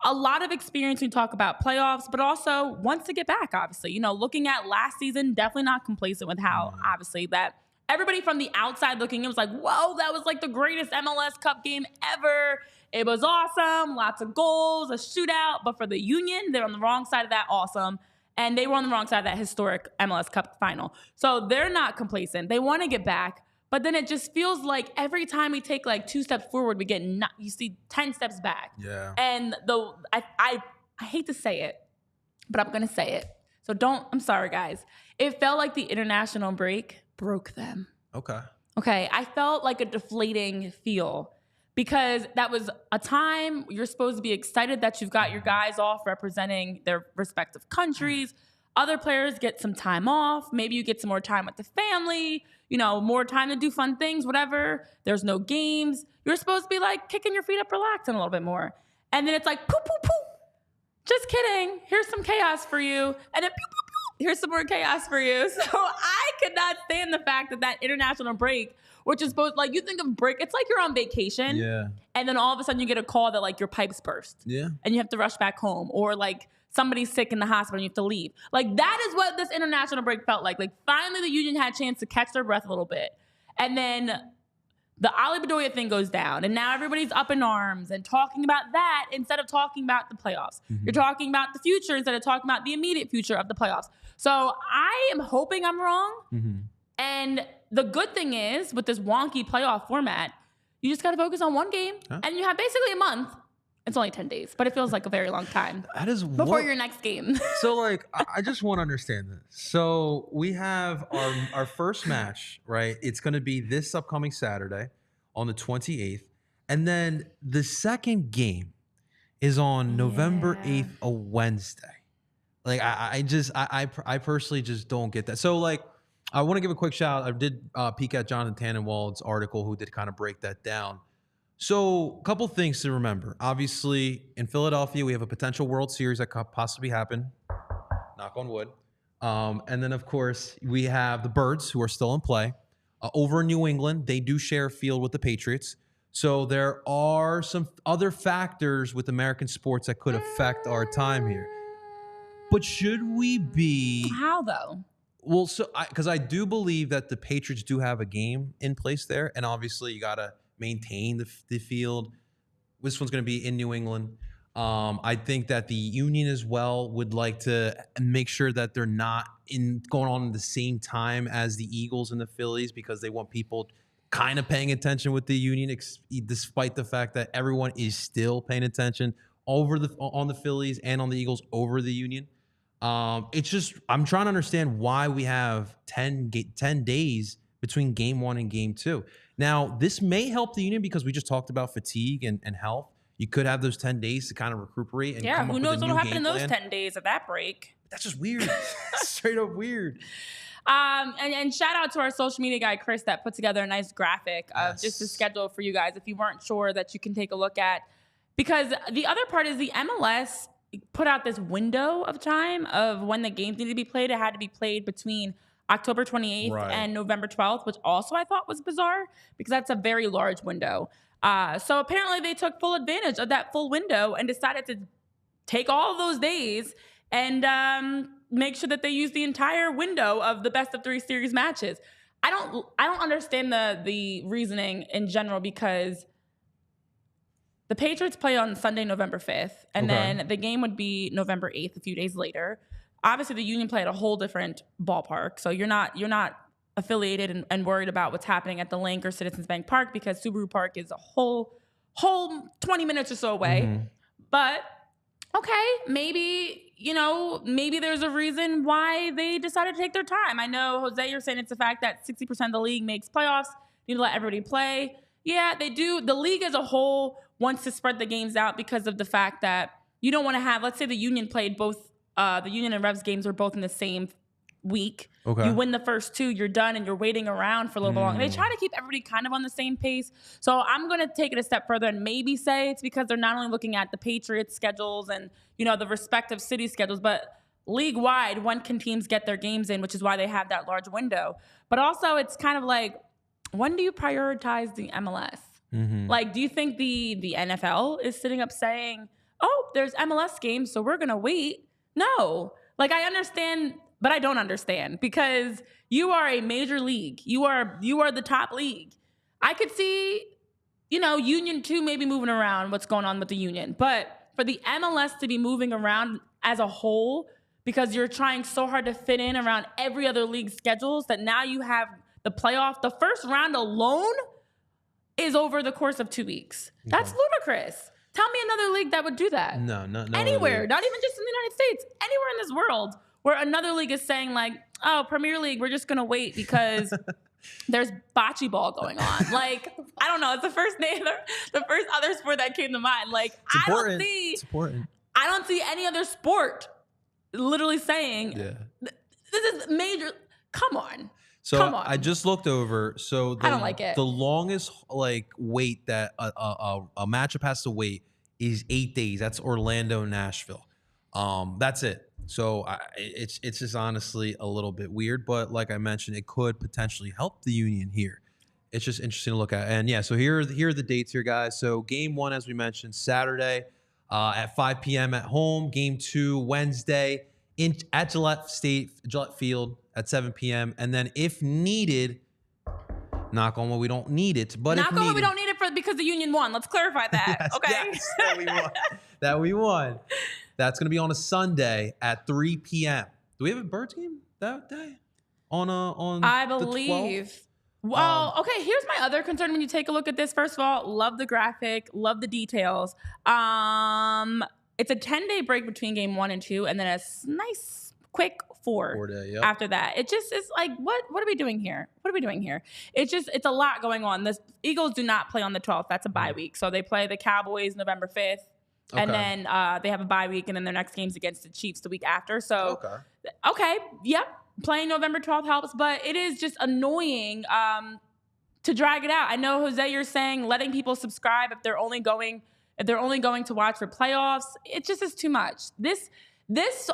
a lot of experience when we talk about playoffs, but also wants to get back, obviously. Looking at last season, definitely not complacent with how, obviously, that everybody from the outside looking in was like, whoa, that was like the greatest MLS Cup game ever. It was awesome, lots of goals, a shootout. But for the Union, they're on the wrong side of that awesome. And they were on the wrong side of that historic MLS Cup final. So they're not complacent. They want to get back. But then it just feels like every time we take like 2 steps forward, we get you see 10 steps back. Yeah. And I hate to say it, but I'm gonna say it. So I'm sorry, guys. It felt like the international break broke them. Okay. I felt like a deflating feel because that was a time you're supposed to be excited that you've got your guys off representing their respective countries. Other players get some time off. Maybe you get some more time with the family, more time to do fun things, whatever. There's no games. You're supposed to be like kicking your feet up, relaxing a little bit more. And then it's like, poop, poop, poop. Just kidding. Here's some chaos for you. And then, poop, poop, poop. Here's some more chaos for you. So I could not stand the fact that international break, which is both like, you think of break, it's like you're on vacation. Yeah. And then all of a sudden you get a call that like your pipes burst. Yeah. And you have to rush back home. Or like, somebody's sick in the hospital and you have to leave. Like, that is what this international break felt like. Like, finally the Union had a chance to catch their breath a little bit. And then the Ali Bedoya thing goes down. And now everybody's up in arms and talking about that instead of talking about the playoffs. You're talking about the future instead of talking about the immediate future of the playoffs. So I am hoping I'm wrong. And the good thing is, with this wonky playoff format, you just got to focus on one game. And you have basically a month. It's only 10 days, but it feels like a very long time. That is before your next game. So, like, I just want to understand this. So we have our first match, right? It's going to be this upcoming Saturday on the 28th. And then the second game is on November 8th, a Wednesday. Like, I personally just don't get that. So, like, I want to give a quick shout out. I did peek at Jonathan Tannenwald's article, who did kind of break that down. So, a couple things to remember. Obviously, in Philadelphia, we have a potential World Series that could possibly happen. Knock on wood. And then, of course, we have the Birds, who are still in play. Over in New England, they do share a field with the Patriots. So, there are some other factors with American sports that could affect our time here. But should we be... How, though? Well, so because I do believe that the Patriots do have a game in place there. And obviously, you got to maintain the field. This one's going to be in New England. I think that the Union as well would like to make sure that they're not going on at the same time as the Eagles and the Phillies, because they want people kind of paying attention with the Union, despite the fact that everyone is still paying attention on the Phillies and on the Eagles over the Union. It's just, I'm trying to understand why we have 10 days between game 1 and game 2. Now, this may help the Union because we just talked about fatigue and health. You could have those 10 days to kind of recuperate and come up with a new game plan. Who knows what'll happen in those 10 days of that break. That's just weird. Straight up weird. And shout out to our social media guy, Chris, that put together a nice graphic of just the schedule for you guys, if you weren't sure, that you can take a look at. Because the other part is the MLS put out this window of time of when the games needed to be played. It had to be played between October 28th and November 12th, which also I thought was bizarre because that's a very large window. So apparently they took full advantage of that full window and decided to take all of those days and make sure that they use the entire window of the best of 3 series matches. I don't understand the reasoning in general, because the Patriots play on Sunday, November 5th, and then the game would be November 8th, a few days later. Obviously, the Union play at a whole different ballpark, so you're not affiliated and worried about what's happening at the Link or Citizens Bank Park, because Subaru Park is a whole 20 minutes or so away. Mm-hmm. But okay, maybe there's a reason why they decided to take their time. I know, Jose, you're saying it's the fact that 60% of the league makes playoffs. You need to let everybody play. Yeah, they do. The league as a whole wants to spread the games out because of the fact that you don't want to have, let's say the Union played both, the Union and Revs games were both in the same week. Okay. You win the first 2, you're done, and you're waiting around for a little bit longer. They try to keep everybody kind of on the same pace. So I'm going to take it a step further and maybe say it's because they're not only looking at the Patriots schedules and, the respective city schedules, but league-wide, when can teams get their games in, which is why they have that large window. But also, it's kind of like, when do you prioritize the MLS? Mm-hmm. Like, do you think the NFL is sitting up saying, oh, there's MLS games, so we're going to wait? No. Like, I understand, but I don't understand, because you are a major league. You are the top league. I could see, Union 2 maybe moving around what's going on with the Union. But for the MLS to be moving around as a whole, because you're trying so hard to fit in around every other league's schedules, that now you have the playoff. The first round alone is over the course of 2 weeks. Okay. That's ludicrous. Tell me another league that would do that. No. Anywhere, not even just in the United States, anywhere in this world where another league is saying like, oh, Premier League, we're just going to wait because there's bocce ball going on. Like, I don't know. It's the first other sport that came to mind. Like, it's important. I don't see any other sport literally saying, this is major. Come on. So I just looked over. So I don't like it. The longest wait that a matchup has to wait is 8 days. That's Orlando, Nashville. That's it. So it's just honestly a little bit weird, but like I mentioned, it could potentially help the Union here. It's just interesting to look at. And yeah, so here are the dates here, guys. So game 1, as we mentioned, Saturday at 5 p.m. at home. Game 2, Wednesday at Gillette Field at 7 p.m. And then if needed, knock on wood, we don't need it. But knock on wood, we don't need it because the Union won. Let's clarify that. Yes, okay. Yes, that we won. That's going to be on a Sunday at 3 p.m. Do we have a Birds game that day? I believe. Well, okay, here's my other concern when you take a look at this. First of all, love the graphic, love the details. It's a 10-day break between game 1 and 2, and then a nice quick 4-day, yep. After that. It just is like, what are we doing here? It's a lot going on. The Eagles do not play on the 12th. That's a bye week. So they play the Cowboys November 5th. Okay. And then they have a bye week, and then their next game's against the Chiefs the week after. So, okay, yep, playing November 12th helps, but it is just annoying to drag it out. I know, Jose, you're saying letting people subscribe if they're only going to watch for playoffs. It just is too much. This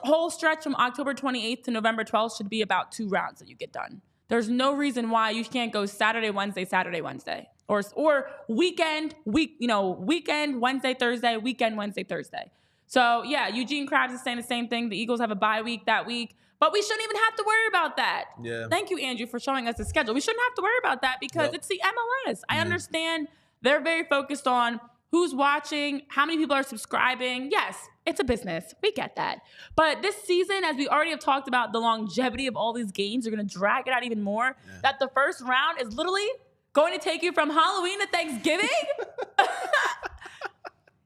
whole stretch from October 28th to November 12th should be about 2 rounds that you get done. There's no reason why you can't go Saturday, Wednesday. Or weekend, Wednesday, Thursday, weekend, Wednesday, Thursday. So, yeah, Eugene Krabs is saying the same thing. The Eagles have a bye week that week, but we shouldn't even have to worry about that. Yeah. Thank you, Andrew, for showing us the schedule. We shouldn't have to worry about that because it's the MLS. I understand they're very focused on who's watching, how many people are subscribing. Yes, it's a business. We get that. But this season, as we already have talked about the longevity of all these games, they're going to drag it out even more, that the first round is literally going to take you from Halloween to Thanksgiving?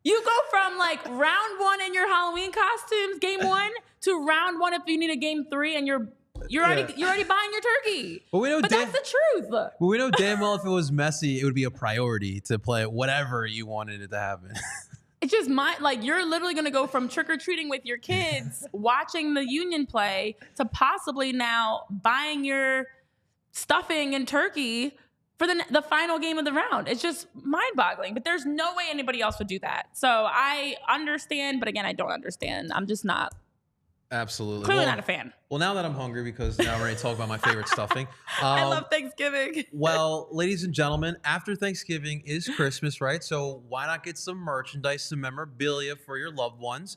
You go from like round 1 in your Halloween costumes, game 1, to round 1 if you need a game 3, and you're already buying your turkey. But that's the truth. But we know damn well if it was Messi, it would be a priority to play whatever you wanted it to happen. It's just you're literally going to go from trick-or-treating with your kids, watching the Union play, to possibly now buying your stuffing and turkey for the final game of the round. It's just mind-boggling. But there's no way anybody else would do that. So I understand, but again, I don't understand. I'm just not. Absolutely. Clearly not a fan. Well, now that I'm hungry, because now we're going to talk about my favorite stuffing. I love Thanksgiving. Well, ladies and gentlemen, after Thanksgiving is Christmas, right? So why not get some merchandise, some memorabilia for your loved ones?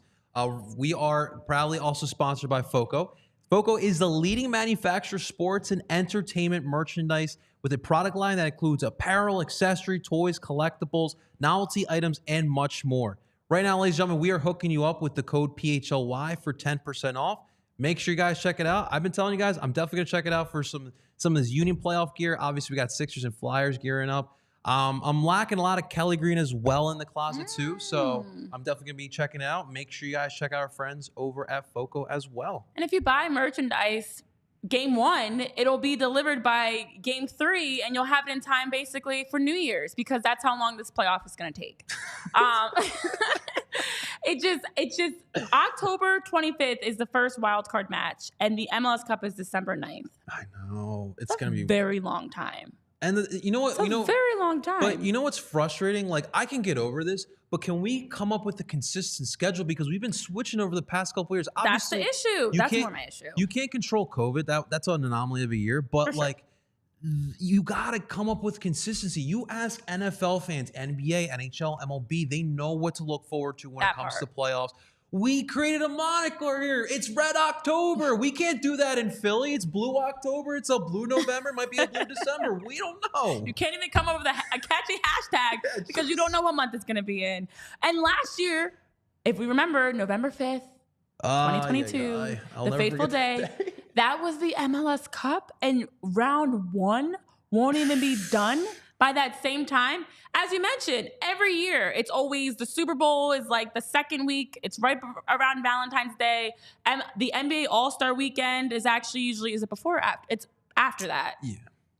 We are proudly also sponsored by FOCO. FOCO is the leading manufacturer of sports and entertainment merchandise with a product line that includes apparel, accessory, toys, collectibles, novelty items, and much more. Right now, ladies and gentlemen, we are hooking you up with the code PHLY for 10% off. Make sure you guys check it out. I've been telling you guys, I'm definitely going to check it out for some of this Union playoff gear. Obviously, we got Sixers and Flyers gearing up. I'm lacking a lot of Kelly Green as well in the closet too, so I'm definitely gonna be checking it out. Make sure you guys check out our friends over at FOCO as well. And if you buy merchandise game 1, it'll be delivered by game 3, and you'll have it in time basically for New Year's, because that's how long this playoff is gonna take. It's just October 25th is the first wild card match, and the MLS Cup is December 9th. I know it's gonna be a very long time. And you know what? It's a very long time. But you know what's frustrating? Like, I can get over this, but can we come up with a consistent schedule? Because we've been switching over the past couple of years. Obviously, that's the issue. That's more my issue. You can't control COVID. That's an anomaly of a year. But like, you got to come up with consistency. You ask NFL fans, NBA, NHL, MLB, they know what to look forward to when it comes to playoffs. We created a moniker here. It's Red October. We can't do that in Philly. It's Blue October. It's a Blue November. It might be a Blue December. We don't know. You can't even come up with a catchy hashtag because you don't know what month it's going to be in. And last year, if we remember, November 5th, 2022, the fateful day, that was the MLS Cup, and round 1 won't even be done by that same time. As you mentioned, every year, it's always the Super Bowl is like the second week. It's right around Valentine's Day. And the NBA All-Star Weekend is actually usually, is it before or after? It's after that.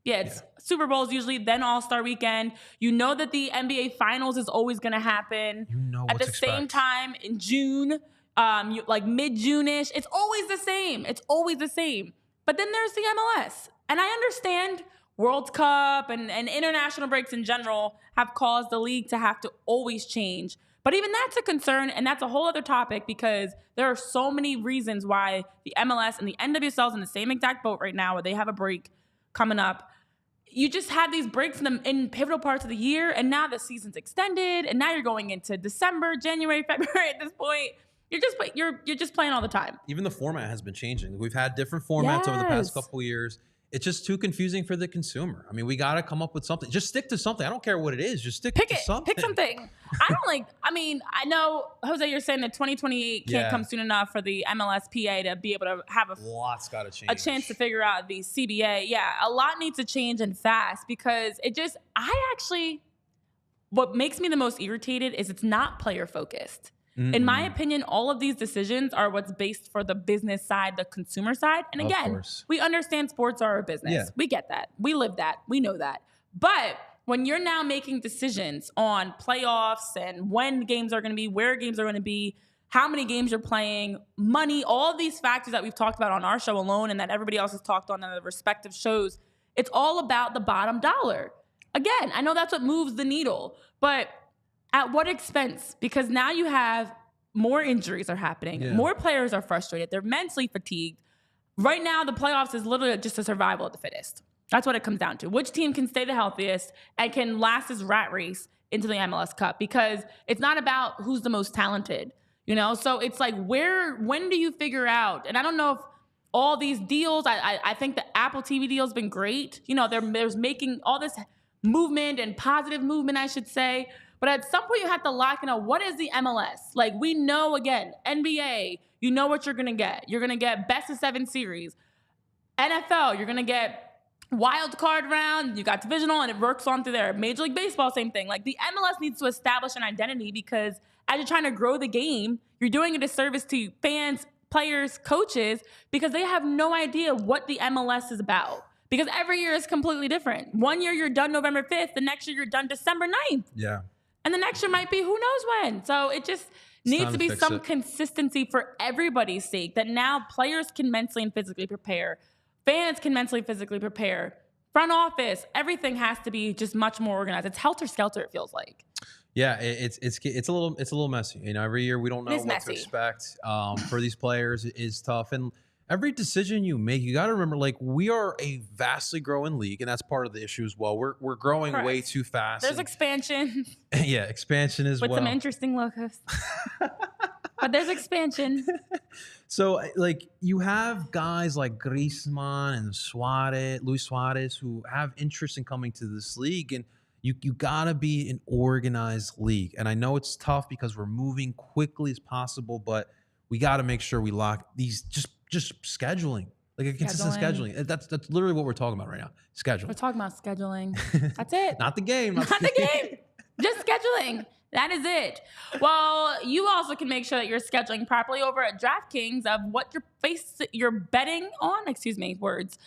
Yeah, it's Super Bowl is usually then All-Star Weekend. You know that the NBA Finals is always going to happen. You know at the same time in June, like mid-June-ish. It's always the same. It's always the same. But then there's the MLS. And I understand World Cup and international breaks in general have caused the league to have to always change. But even that's a concern, and that's a whole other topic, because there are so many reasons why the MLS and the NWSL is in the same exact boat right now, where they have a break coming up. You just have these breaks in pivotal parts of the year, and now the season's extended, and now you're going into December, January, February at this point. You're just playing all the time. Even the format has been changing. We've had different formats over the past couple of years. It's just too confusing for the consumer. I mean, we got to come up with something. Just stick to something. I don't care what it is. Just stick to something. Pick something. I know, Jose, you're saying that 2028 can't come soon enough for the MLSPA to be able to have a chance to figure out the CBA. Yeah, a lot needs to change and fast, because what makes me the most irritated is it's not player focused. In my opinion, all of these decisions are what's based for the business side, the consumer side. And again, we understand sports are a business. Yeah. We get that. We live that. We know that. But when you're now making decisions on playoffs and when games are going to be, where games are going to be, how many games you're playing, money, all of these factors that we've talked about on our show alone and that everybody else has talked on in the respective shows, it's all about the bottom dollar. Again, I know that's what moves the needle, but at what expense? Because now you have more injuries are happening. Yeah. More players are frustrated. They're mentally fatigued. Right now, the playoffs is literally just a survival of the fittest. That's what it comes down to. Which team can stay the healthiest and can last this rat race into the MLS Cup? Because it's not about who's the most talented, you know? So it's like, when do you figure out? And I don't know if all these deals, I think the Apple TV deal has been great. You know, there's making all this movement and positive movement, I should say. But at some point, you have to lock in on what is the MLS? Like, we know, again, NBA, you know what you're going to get. You're going to get best of 7 series. NFL, you're going to get wild card round. You got divisional, and it works on through there. Major League Baseball, same thing. Like, the MLS needs to establish an identity, because as you're trying to grow the game, you're doing a disservice to fans, players, coaches, because they have no idea what the MLS is about. Because every year is completely different. One year you're done November 5th. The next year you're done December 9th. Yeah. And the next year might be who knows when. So it just needs to be some consistency for everybody's sake, that now players can mentally and physically prepare. Fans can mentally, physically prepare. Front office, everything has to be just much more organized. It's helter-skelter, it feels like. Yeah, it's a little messy. You know, every year we don't know what to expect. For these players is tough. And every decision you make, you got to remember, like, we are a vastly growing league, and that's part of the issue as well. We're growing way too fast. There's expansion. Yeah, expansion as well. With some interesting logos. But there's expansion. So, like, you have guys like Griezmann and Luis Suarez, who have interest in coming to this league, and you gotta be an organized league. And I know it's tough because we're moving quickly as possible, but we gotta make sure we lock these just scheduling, like a consistent scheduling. That's literally what we're talking about right now. Scheduling. We're talking about scheduling. That's it. Not the game. Not the game. Just scheduling. That is it. Well, you also can make sure that you're scheduling properly over at DraftKings of what you're betting on. Excuse me, words.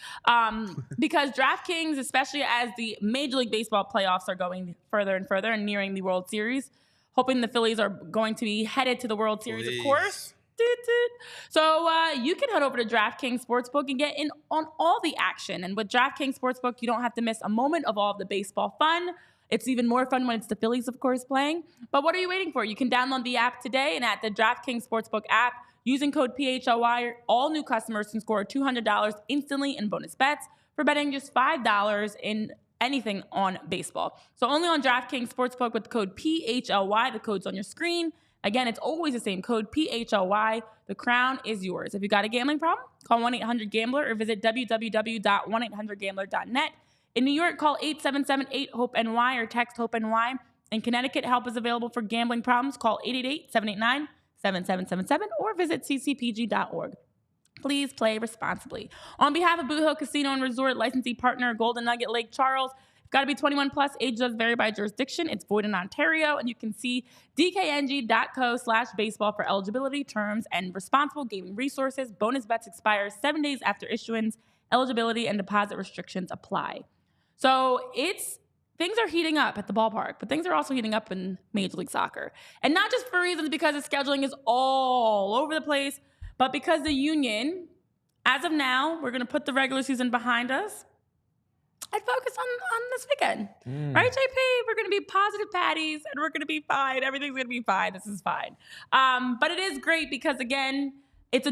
Because DraftKings, especially as the Major League Baseball playoffs are going further and further and nearing the World Series, hoping the Phillies are going to be headed to the World Series, of course. So you can head over to DraftKings Sportsbook and get in on all the action. And with DraftKings Sportsbook, you don't have to miss a moment of all of the baseball fun. It's even more fun when it's the Phillies, of course, playing. But what are you waiting for? You can download the app today, and at the DraftKings Sportsbook app, using code PHLY, all new customers can score $200 instantly in bonus bets for betting just $5 in anything on baseball. So only on DraftKings Sportsbook with the code PHLY. The code's on your screen. Again, it's always the same code, PHLY. The crown is yours. If you got a gambling problem, call 1-800-GAMBLER or visit www.1800gambler.net. In New York, call 877-8-HOPE-NY or text HOPE-NY. In Connecticut, help is available for gambling problems. Call 888-789-7777 or visit ccpg.org. Please play responsibly. On behalf of Boot Hill Casino and Resort, licensee partner Golden Nugget Lake Charles, got to be 21 plus. Age does vary by jurisdiction. It's void in Ontario. And you can see dkng.co/baseball for eligibility, terms, and responsible gaming resources. Bonus bets expire 7 days after issuance. Eligibility and deposit restrictions apply. So things are heating up at the ballpark, but things are also heating up in Major League Soccer. And not just for reasons because the scheduling is all over the place, but because the union, as of now, we're going to put the regular season behind us. I'd focus on this weekend. Right, JP? We're going to be positive patties, and we're going to be fine. Everything's going to be fine. This is fine. But it is great because, again, it's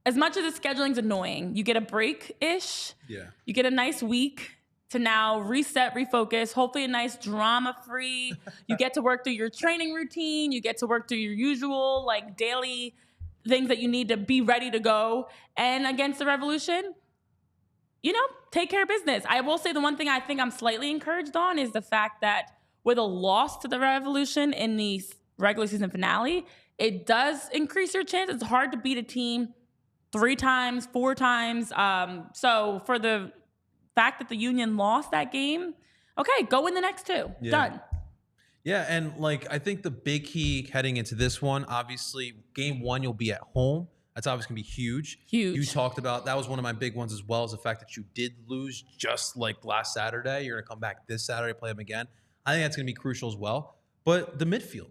as much as the scheduling's annoying, you get a break-ish. Yeah. You get a nice week to now reset, refocus, hopefully a nice drama-free. You get to work through your training routine. You get to work through your usual, like, daily things that you need to be ready to go. And against the Revolution, take care of business. I will say the one thing I think I'm slightly encouraged on is the fact that with a loss to the Revolution in the regular season finale, it does increase your chance. It's hard to beat a team 3 times, 4 times. So for the fact that the Union lost that game, okay, go win the next 2. Yeah. Done. Yeah, and I think the big key heading into this one, obviously, game 1 you'll be at home. That's obviously going to be huge. Huge. You talked about, that was one of my big ones as well, is the fact that you did lose just like last Saturday. You're going to come back this Saturday, play them again. I think that's going to be crucial as well. But the midfield,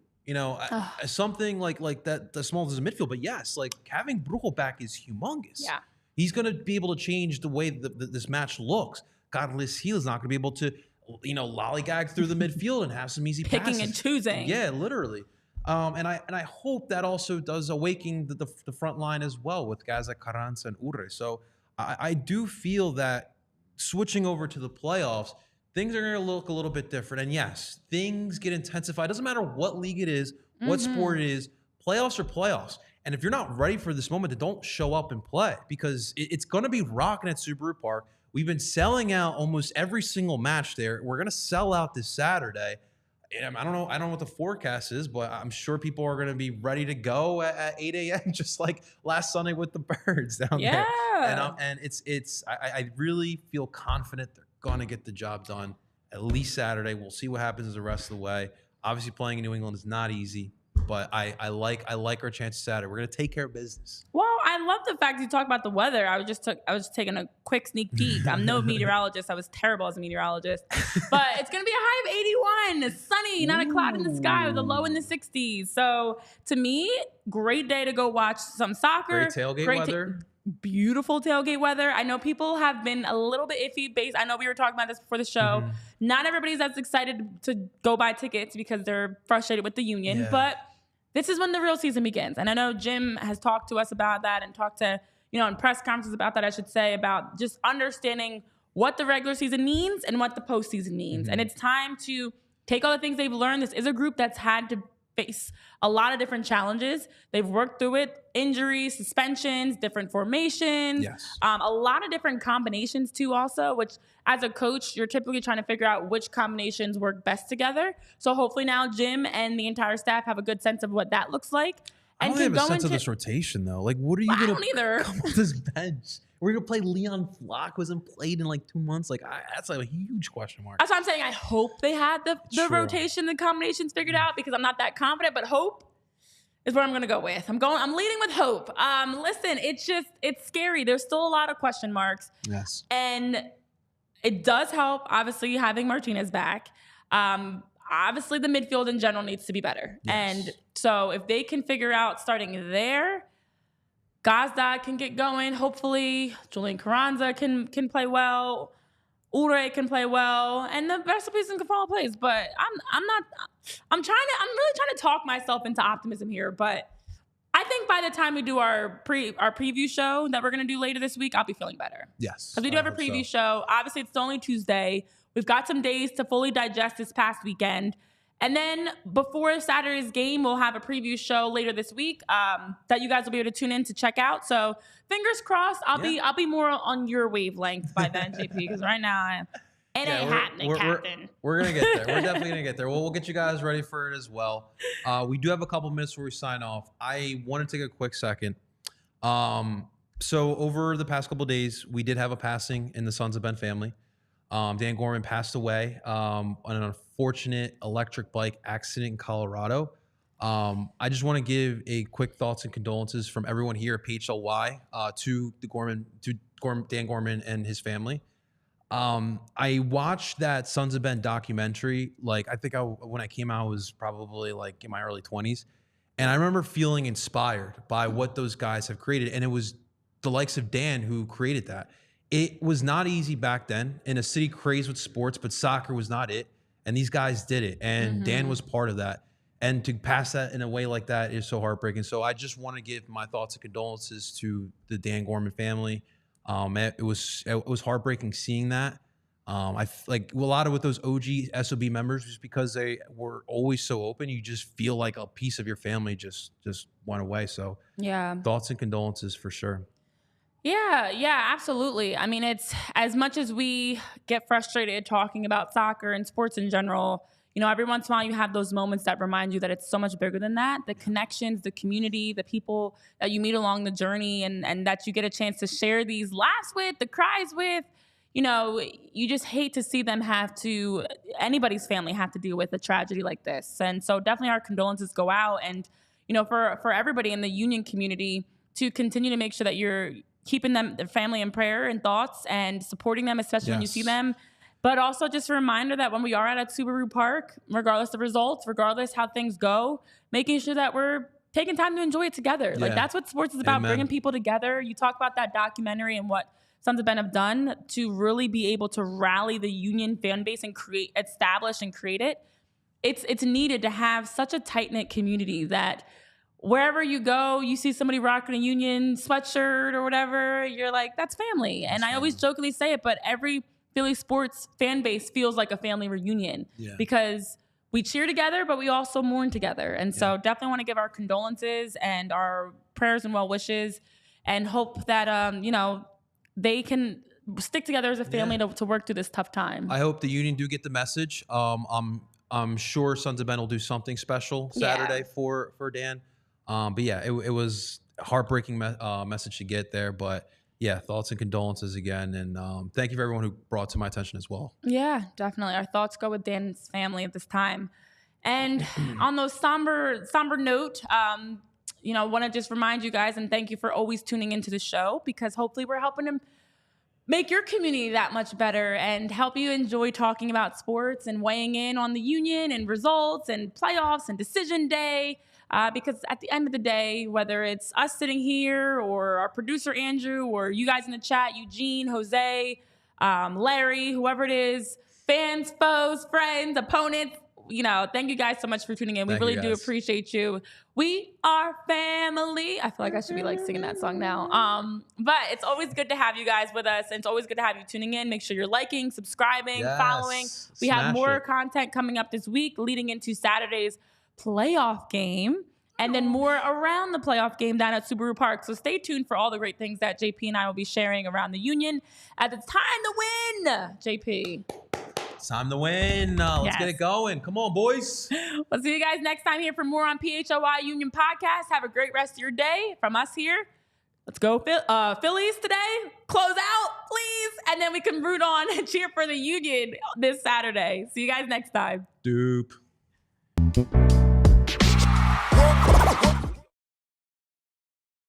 something like that, the small is a midfield. But yes, having Brujo back is humongous. Yeah. He's going to be able to change the way this match looks. Carlos Gil is not going to be able to, lollygag through the midfield and have some easy passes. Picking and choosing. Yeah, literally. And I hope that also does awaken the front line as well with guys like Carranza and Urre. So I do feel that switching over to the playoffs, things are going to look a little bit different. And yes, things get intensified. It doesn't matter what league it is, what sport it is. Playoffs are playoffs. And if you're not ready for this moment, then don't show up and play because it's going to be rocking at Subaru Park. We've been selling out almost every single match there. We're going to sell out this Saturday. And I don't know what the forecast is, but I'm sure people are going to be ready to go at 8 a.m. just like last Sunday with the Birds down there. And I really feel confident they're going to get the job done at least Saturday. We'll see what happens the rest of the way. Obviously, playing in New England is not easy, but I like our chances Saturday. We're going to take care of business. Well, I love the fact you talk about the weather. I was taking a quick sneak peek. I'm no meteorologist. I was terrible as a meteorologist. But it's going to be a high of 81. It's sunny, not a cloud in the sky with a low in the 60s. So to me, great day to go watch some soccer. Great tailgate weather. Beautiful tailgate weather. I know people have been a little bit iffy I know we were talking about this before the show. Not everybody's as excited to go buy tickets because they're frustrated with the union. Yeah. But this is when the real season begins. And I know Jim has talked to us about that and talked to, in press conferences about that, I should say, about just understanding what the regular season means and what the postseason means. And it's time to take all the things they've learned. This is a group that's had to face a lot of different challenges. They've worked through it, injuries, suspensions, different formations, Yes. a lot of different combinations too also, which as a coach, you're typically trying to figure out which combinations work best together. So hopefully now Jim and the entire staff have a good sense of what that looks like. I And don't can have a go sense of into this rotation, though. Like, what are you I going don't either. to come off this bench? We're going to play Leon Flock, who hasn't played in like 2 months. Like, that's like a huge question mark. That's what I'm saying. I hope they had the True. rotation, the combinations figured out, because I'm not that confident, but hope is what I'm going to go with. I'm leading with hope. Listen, it's scary. There's still a lot of question marks. Yes. And it does help, obviously, having Martinez back. Obviously, the midfield in general needs to be better. Yes. And so if they can figure out starting there, Gazda can get going. Hopefully, Julian Carranza can play well. Ure can play well, and the rest of the season can follow plays. But I'm really trying to talk myself into optimism here. But I think by the time we do our preview show that we're going to do later this week, I'll be feeling better. Yes. Because we do have a preview show. Obviously, it's only Tuesday. We've got some days to fully digest this past weekend. And then before Saturday's game, we'll have a preview show later this week that you guys will be able to tune in to check out. So fingers crossed, I'll be more on your wavelength by then, JP, because right now it ain't happening, Captain. We're going to get there. We're definitely going to get there. We'll get you guys ready for it as well. We do have a couple minutes before we sign off. I want to take a quick second. So over the past couple of days, we did have a passing in the Sons of Ben family. Dan Gorman passed away on an unfortunate electric bike accident in Colorado. I just want to give a quick thoughts and condolences from everyone here at PHLY to Dan Gorman and his family. I watched that Sons of Ben documentary. Like, I think when I came out, I was probably like in my early 20s. And I remember feeling inspired by what those guys have created. And it was the likes of Dan who created that. It was not easy back then in a city crazed with sports, but soccer was not it. And these guys did it. And Dan was part of that. And to pass that in a way like that is so heartbreaking. So I just want to give my thoughts and condolences to the Dan Gorman family. It was heartbreaking seeing that. I like a lot of with those OG SOB members, just because they were always so open, you just feel like a piece of your family just went away. So yeah, thoughts and condolences for sure. Yeah, absolutely. I mean, it's as much as we get frustrated talking about soccer and sports in general, you know, every once in a while you have those moments that remind you that it's so much bigger than that. The connections, the community, the people that you meet along the journey, and that you get a chance to share these laughs with, the cries with. You know, you just hate to see them anybody's family have to deal with a tragedy like this. And so definitely our condolences go out, and, you know, for everybody in the union community to continue to make sure that you're keeping their family in prayer and thoughts and supporting them, especially when you see them. But also just a reminder that when we are at Subaru Park, regardless of results, regardless how things go, making sure that we're taking time to enjoy it together. Yeah. Like, that's what sports is about, bringing people together. You talk about that documentary and what Sons of Ben have done to really be able to rally the union fan base and establish and create it. It's needed to have such a tight-knit community that wherever you go, you see somebody rocking a union sweatshirt or whatever, you're like, that's family. And I always jokingly say it, but every Philly sports fan base feels like a family reunion because we cheer together, but we also mourn together. And so definitely want to give our condolences and our prayers and well wishes, and hope that, you know, they can stick together as a family to work through this tough time. I hope the union do get the message. I'm sure Sons of Ben will do something special Saturday for Dan. But yeah, it was a heartbreaking message to get there. But yeah, thoughts and condolences again. And thank you for everyone who brought it to my attention as well. Yeah, definitely. Our thoughts go with Dan's family at this time. And on those somber note, you know, want to just remind you guys and thank you for always tuning into the show, because hopefully we're helping them make your community that much better and help you enjoy talking about sports and weighing in on the union and results and playoffs and decision day. Because at the end of the day, whether it's us sitting here or our producer, Andrew, or you guys in the chat, Eugene, Jose, Larry, whoever it is, fans, foes, friends, opponents, you know, thank you guys so much for tuning in. We really do appreciate you. We are family. I feel like I should be like singing that song now. But it's always good to have you guys with us. And it's always good to have you tuning in. Make sure you're liking, subscribing, following. We have more content coming up this week leading into Saturday's playoff game, and then more around the playoff game down at Subaru Park. So stay tuned for all the great things that JP and I will be sharing around the Union at the time to win, JP. It's time to win. Let's get it going. Come on, boys. We'll see you guys next time here for more on PHLY Union Podcast. Have a great rest of your day from us here. Let's go Phillies today. Close out, please. And then we can root on and cheer for the Union this Saturday. See you guys next time. Doop.